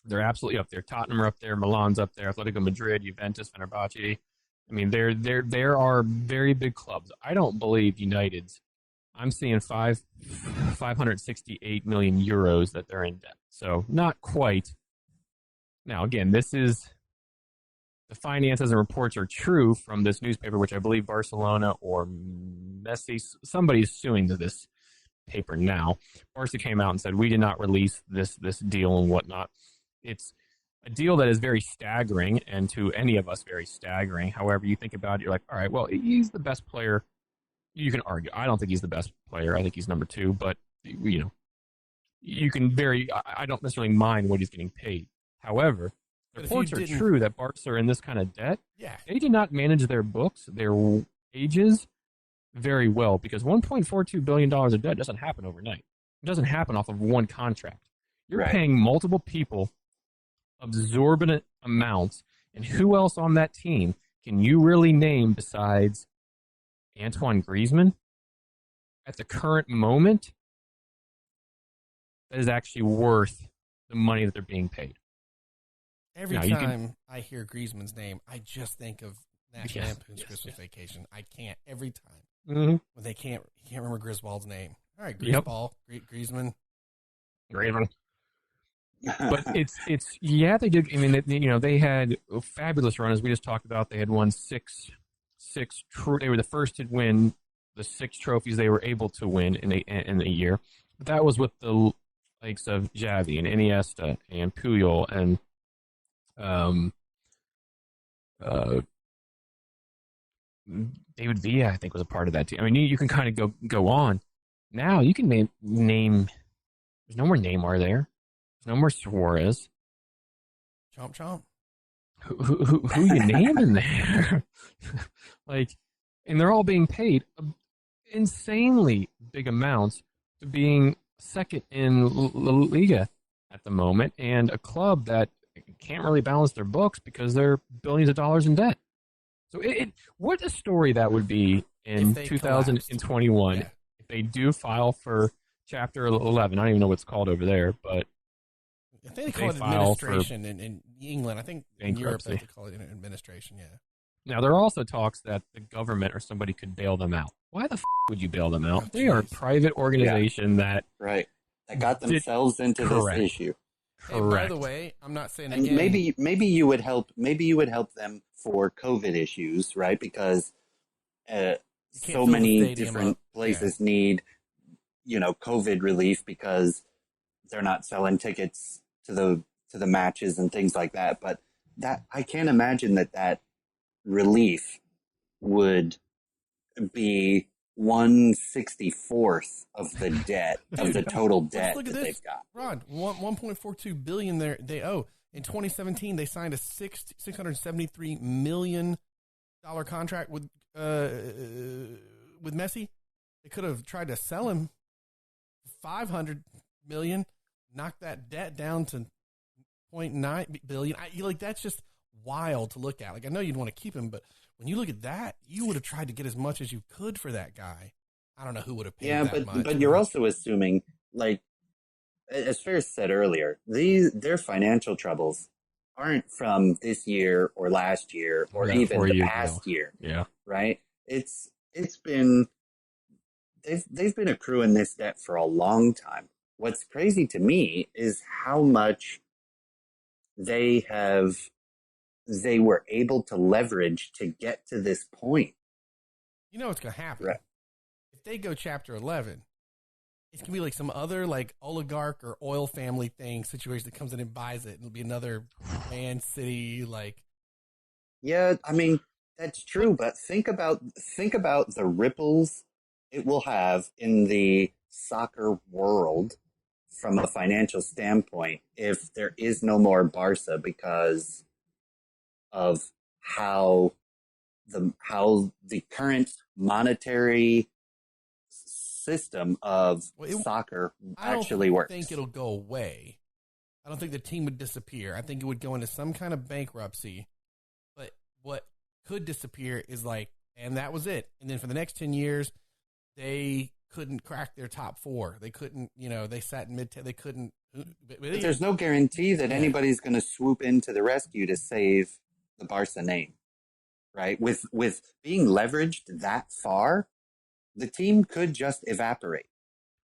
They're absolutely up there. Tottenham are up there. Milan's up there. Atletico Madrid, Juventus, Fenerbahce. I mean, there are very big clubs. I don't believe United's. I'm seeing 568 million euros that they're in debt. So not quite. Now, again, this is the finances and reports are true from this newspaper, which I believe Barcelona or Messi, somebody's suing to this paper now. Barca came out and said, we did not release this deal and whatnot. It's a deal that is very staggering, and to any of us, very staggering. However, you think about it, you're like, all right, well, he's the best player. You can argue. I don't think he's the best player. I think he's number 2, but, you can I don't necessarily mind what he's getting paid. However, the reports are true that Barca are in this kind of debt. Yeah. They did not manage their books, their ages very well, because $1.42 billion of debt doesn't happen overnight. It doesn't happen off of one contract. You're paying multiple people exorbitant amounts, and who else on that team can you really name besides Antoine Griezmann at the current moment that is actually worth the money that they're being paid? Every time I hear Griezmann's name, I just think of National Lampoon's Christmas Vacation. I can't every time when they can't remember Griswold's name. All right, Griezball, Griezmann. But it's they did. I mean, they had a fabulous run, as we just talked about. They had won six. They were the first to win the 6 trophies they were able to win in a year. that was with the likes of Xavi and Iniesta and Puyol and uh, David Villa, I think, was a part of that team. I mean, you can kind of go on. Now you can name. There's no more Neymar there. There's no more Suarez. Chomp chomp. Who you naming there? Like, and they're all being paid insanely big amounts to being second in Liga at the moment, and a club that can't really balance their books because they're billions of dollars in debt. So, what a story that would be in 2021 if they do file for Chapter 11. I don't even know what it's called over there, but I think they call it administration in England. I think in Europe they call it administration, yeah. Now, there are also talks that the government or somebody could bail them out. Why the would you bail them out? Oh, they are a private organization that got themselves into this issue. Hey, by the way, I'm not saying and again. Maybe you would help. Maybe you would help them for COVID issues, right? Because so many different places need, COVID relief because they're not selling tickets to the matches and things like that. But that I can't imagine that relief would be 1/64th of the debt of the total debt that they've got. Rod, 1.42 billion they owe. In 2017, they signed a $673 million contract with Messi. They could have tried to sell him $500 million, knock that debt down to 0.9 billion. That's just wild to look at. Like, I know you'd want to keep him, but when you look at that, you would have tried to get as much as you could for that guy. I don't know who would have paid that much. But you're also assuming, like, as Ferris said earlier, their financial troubles aren't from this year or last year or even the past year. Yeah. Right? It's been they've been accruing this debt for a long time. What's crazy to me is how much they were able to leverage to get to this point. You know what's going to happen? Right. If they go Chapter 11, it's going to be like some other like oligarch or oil family situation that comes in and buys it. It'll be another Man City like. Yeah, I mean, that's true, but think about the ripples it will have in the soccer world from a financial standpoint if there is no more Barca because of how the current monetary system of soccer actually works. I don't think it'll go away. I don't think the team would disappear. I think it would go into some kind of bankruptcy. But what could disappear is and that was it. And then for the next 10 years, they couldn't crack their top four. They couldn't, they sat in mid-10. They couldn't. But there's no guarantee that anybody's going to swoop into the rescue to save the Barca name, right? With being leveraged that far, the team could just evaporate.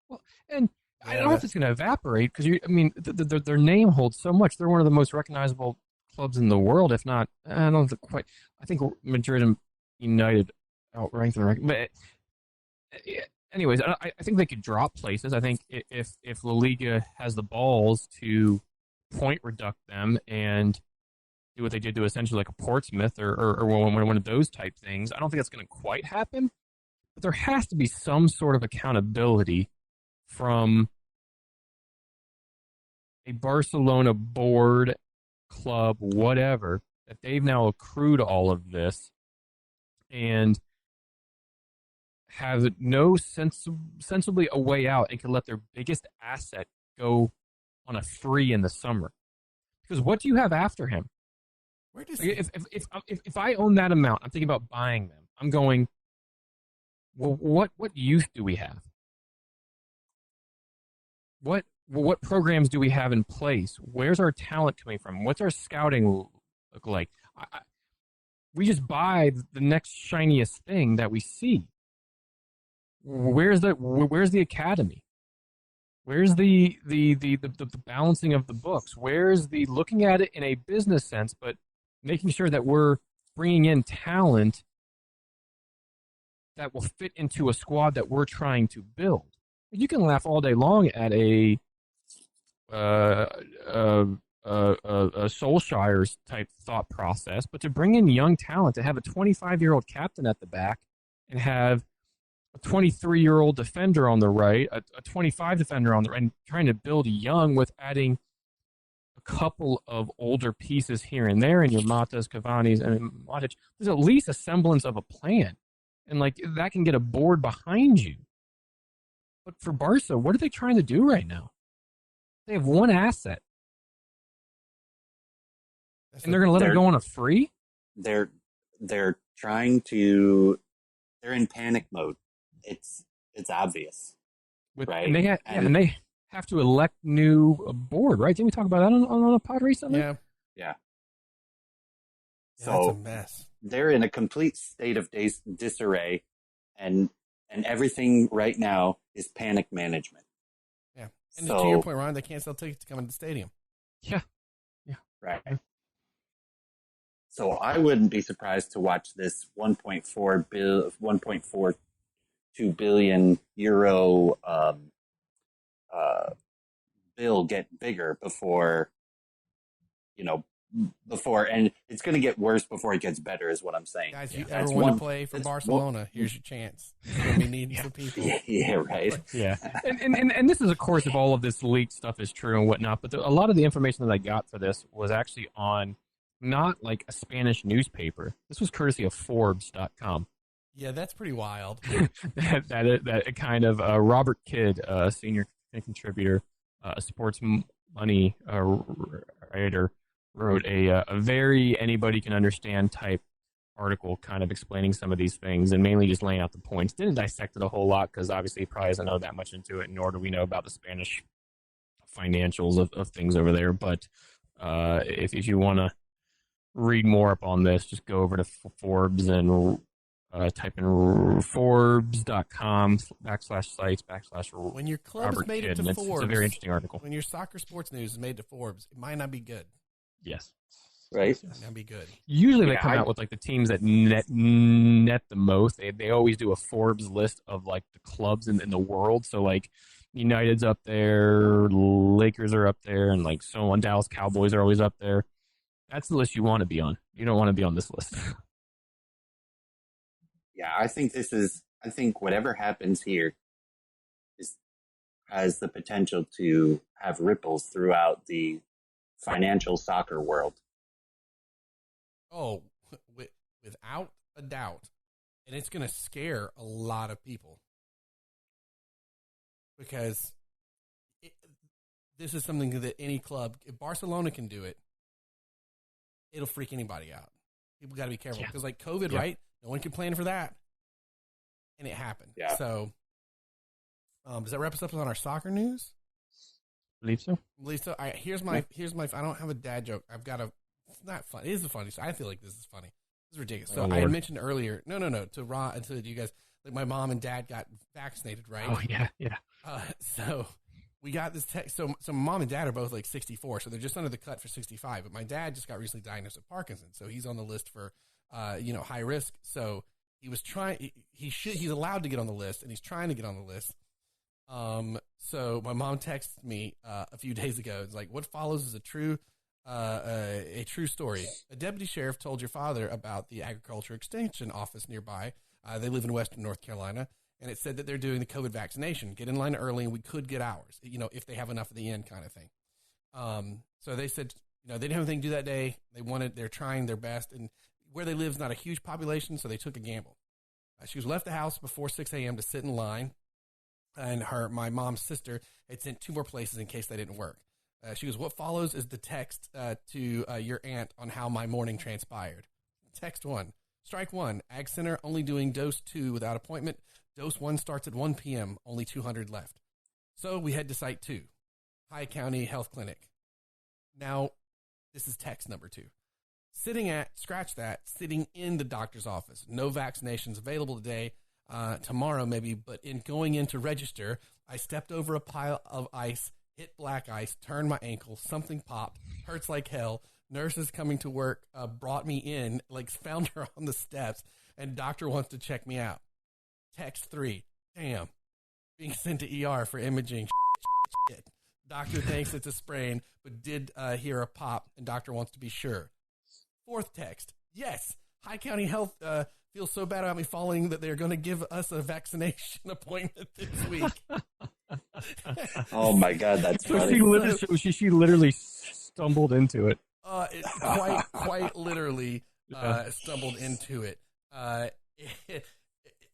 Well, and I don't know if it's going to evaporate because their name holds so much. They're one of the most recognizable clubs in the world, if not. I don't think quite. I think Madrid and United outrank them. But anyways, I think they could drop places. I think if La Liga has the balls to point reduct them and do what they did to essentially like a Portsmouth or one of those type things, I don't think that's going to quite happen. But there has to be some sort of accountability from a Barcelona board, club, whatever, that they've now accrued all of this and have no sensibly a way out and can let their biggest asset go on a free in the summer. Because what do you have after him? If I own that amount, I'm thinking about buying them. I'm going, well, what youth do we have? What programs do we have in place? Where's our talent coming from? What's our scouting look like? We just buy the next shiniest thing that we see. Where's the academy? Where's the balancing of the books? Where's the looking at it in a business sense, but making sure that we're bringing in talent that will fit into a squad that we're trying to build? You can laugh all day long at a Solskjaer's type thought process, but to bring in young talent, to have a 25-year-old captain at the back and have a 23-year-old defender on the right, a 25 defender on the right, and trying to build young with adding a couple of older pieces here and there in your Matas, Cavani's, and Matic, there's at least a semblance of a plan. And like that can get a board behind you. But for Barca, what are they trying to do right now? They have one asset. And they're going to let it go on a free? They're trying to. They're in panic mode. It's obvious, right? And they have to elect new board, right? Didn't we talk about that on a pod recently? Yeah. So it's a mess. They're in a complete state of disarray, and everything right now is panic management. Yeah, and to your point, Ron, they can't sell tickets to come into the stadium. Yeah. Right. So I wouldn't be surprised to watch this 1.42 billion euro bill get bigger before, and it's going to get worse before it gets better, is what I'm saying. Guys, if you ever want to play for Barcelona, here's your chance. We need some people. Yeah, right. Yeah, and this is, of course, if all of this leaked stuff is true and whatnot, but a lot of the information that I got for this was actually on not like a Spanish newspaper. This was courtesy of Forbes.com. Yeah, that's pretty wild. that kind of Robert Kidd, senior contributor, a sports money writer, wrote a very anybody can understand type article kind of explaining some of these things and mainly just laying out the points. Didn't dissect it a whole lot because obviously he probably doesn't know that much into it, nor do we know about the Spanish financials of things over there. But if you want to read more up on this, just go over to Forbes and type in Forbes.com/sites/ when your club Robert is made Kidd, it to Forbes, it's a very interesting article. When your soccer sports news is made to Forbes, it might not be good. Yes. Right. It might not be good. Usually they come out with like the teams that net the most. They always do a Forbes list of like the clubs in the world. So like United's up there, Lakers are up there, and like so on. Dallas Cowboys are always up there. That's the list you want to be on. You don't want to be on this list. Yeah, I think whatever happens here has the potential to have ripples throughout the financial soccer world. Oh, without a doubt. And it's going to scare a lot of people. Because this is something that any club, if Barcelona can do it, it'll freak anybody out. People got to be careful. Because like COVID, right? No one can plan for that. And it happened. Yeah. So, does that wrap us up on our soccer news? Believe so. All right, here's my. I don't have a dad joke. I've got a. It's not funny. It is a funny. So I feel like this is funny. This is ridiculous. So I had mentioned earlier. No. To Ron and to you guys. Like my mom and dad got vaccinated, right? Oh yeah. So we got this text. So mom and dad are both like 64, so they're just under the cut for 65. But my dad just got recently diagnosed with Parkinson's, so he's on the list for, high risk. So he was trying. He's allowed to get on the list, and he's trying to get on the list. So my mom texted me a few days ago. It's like, what follows is a true story. A deputy sheriff told your father about the agriculture extension office nearby. They live in Western North Carolina, and it said that they're doing the COVID vaccination. Get in line early, and we could get ours. If they have enough at the end, kind of thing. So they said, they didn't have anything to do that day. They're trying their best, and where they live is not a huge population, so they took a gamble. She was left the house before 6 a.m. to sit in line. And my mom's sister had sent 2 more places in case they didn't work. She goes, what follows is the text to your aunt on how my morning transpired. Text 1. Strike 1. Ag Center only doing dose 2 without appointment. Dose 1 starts at 1 p.m. Only 200 left. So we head to Site 2. High County Health Clinic. Now, this is text number 2. Sitting in the doctor's office. No vaccinations available today. Tomorrow maybe, but in going in to register, I stepped over a pile of ice, hit black ice, turned my ankle, something popped, hurts like hell. Nurses coming to work brought me in, found her on the steps, and doctor wants to check me out. Text 3, damn, being sent to ER for imaging. Shit. Doctor thinks it's a sprain, but did hear a pop, and doctor wants to be sure. Fourth text. Yes, High County Health feels so bad about me falling that they're going to give us a vaccination appointment this week. Oh my God, that's So funny. she literally stumbled into it. Quite literally stumbled into it.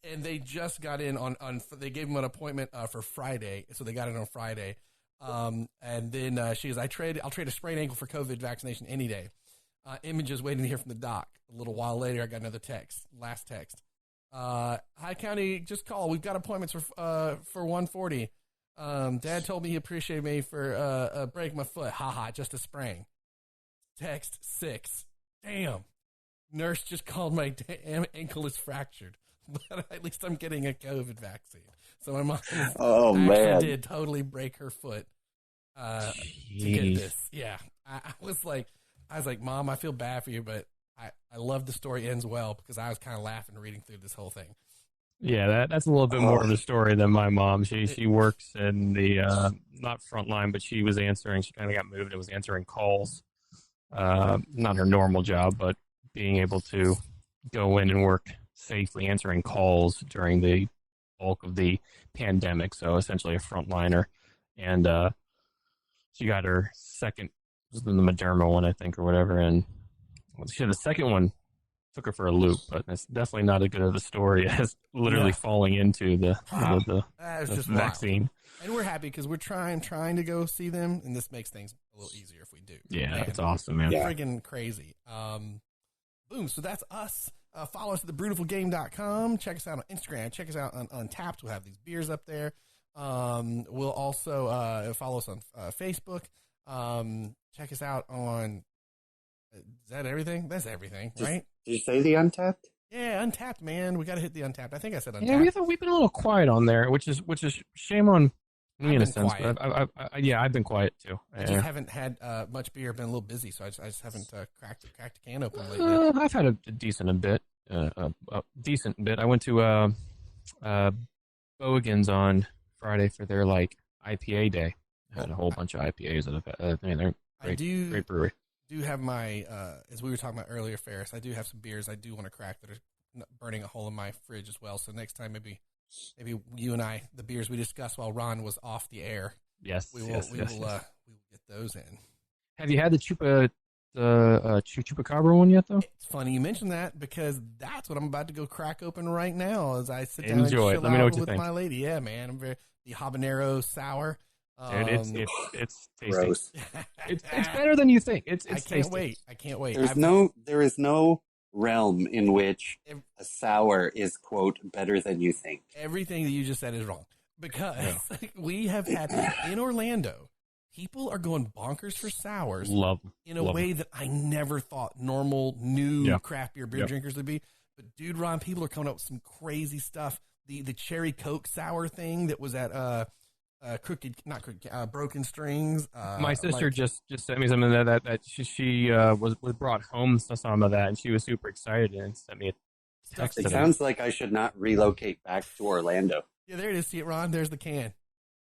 And they just got in on they gave him an appointment for Friday, so they got it on Friday. And then she goes, I'll trade a sprained ankle for COVID vaccination any day. Images waiting to hear from the doc. A little while later, I got another text. Last text. High County, just call. We've got appointments for 1:40. Dad told me he appreciated me for breaking my foot. Haha, just a sprain. Text 6. Damn. Nurse just called my damn ankle is fractured. But at least I'm getting a COVID vaccine. So my mom actually did totally break her foot to get this. Yeah. I was like, Mom, I feel bad for you, but I love the story ends well because I was kind of laughing reading through this whole thing. Yeah, that's a little bit more of a story than my mom. She works in the not front line, but she was answering. She kind of got moved and was answering calls. Not her normal job, but being able to go in and work safely answering calls during the bulk of the pandemic. So essentially a frontliner, and she got her second, was the Moderna one, I think, or whatever, and the second one took her for a loop, but it's definitely not as good of a story as literally falling into the vaccine. Wild. And we're happy because we're trying to go see them, and this makes things a little easier if we do. Yeah, that's awesome, man. Friggin' crazy. Boom. So that's us. Follow us at thebrewtifulgame.com. Check us out on Instagram. Check us out on Untapped. We'll have these beers up there. We'll also follow us on Facebook. Check us out on. Is that everything? That's everything, right? Did you say the Untapped? Yeah, Untapped, man. We got to hit the Untapped. I think I said Untapped. Yeah, we've been a little quiet on there, which is shame on me in a sense. Quiet. But I've been quiet too. I just haven't had much beer. Been a little busy, so I just haven't cracked a can open lately. I've had a decent bit. I went to Bogan's on Friday for their IPA day. I had a whole bunch of IPAs that they're great brewery. Do have my as we were talking about earlier, Ferris. I do have some beers I do want to crack that are burning a hole in my fridge as well. So next time, maybe you and I, the beers we discussed while Ron was off the air. Yes, we will get those in. Have you had the Chupacabra one yet, though? It's funny you mentioned that because that's what I'm about to go crack open right now as I sit down Enjoy and it. Let me know what you with think. my lady. Yeah, man, the habanero sour. Dude, it's tasty. Gross. It's better than you think. It's I can't wait. There is no realm in which a sour is, quote, better than you think. Everything that you just said is wrong because we have had in Orlando, people are going bonkers for sours in a way that I never thought normal new craft beer drinkers would be. But dude, Ron, people are coming up with some crazy stuff. The cherry Coke sour thing that was at Broken Strings. My sister just sent me something that she was brought home some of that, and she was super excited and sent me a text. It sounds like I should not relocate back to Orlando. Yeah, there it is. See it, Ron? There's the can.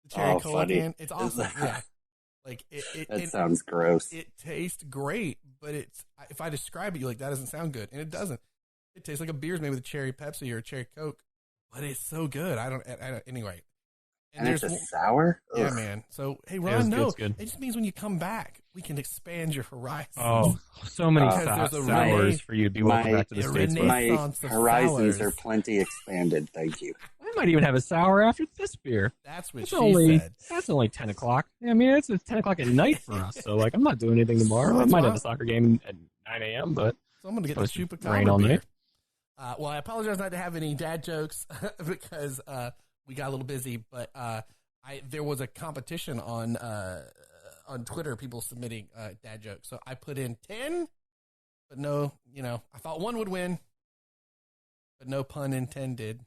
The cherry cola funny. can. It's awesome. Yeah. That sounds gross. It tastes great, but if I describe it, you're like, that doesn't sound good. And it doesn't. It tastes like a beer's made with a cherry Pepsi or a cherry Coke, but it's so good. I don't anyway. And it's a sour? Yeah, Ugh. man. So, hey, Ron, good. It just means when you come back, we can expand your horizons. Oh, so many sours for you to be welcome back to the States. My horizons are plenty expanded, thank you. I might even have a sour after this beer. That's what said. That's only 10 o'clock. I mean, it's 10 o'clock at night for us, so I'm not doing anything tomorrow. I might have a soccer game at 9 a.m., but... So I'm going to get the Chupacabra rain all night. Well, I apologize not to have any dad jokes because... we got a little busy, but there was a competition on Twitter, people submitting dad jokes. So I put in 10, but no, I thought one would win, but no pun intended.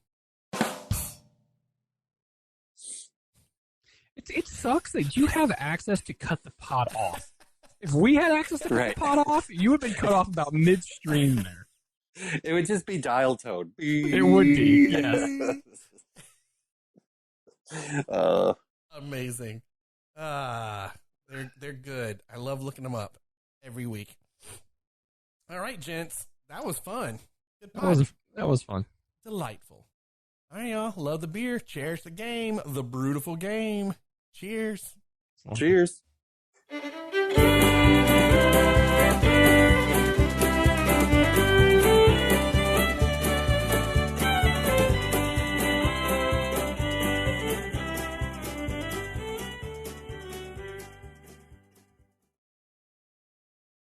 It sucks that you have access to cut the pot off. If we had access to cut the pot off, you would have been cut off about midstream there. It would just be dial tone. It would be, yes. Amazing. They're good. I love looking them up every week. All right, gents. That was fun. Good pod. That was fun. Delightful. All right, y'all. Love the beer. Cherish the game. The Brewtiful Game. Cheers. Cheers.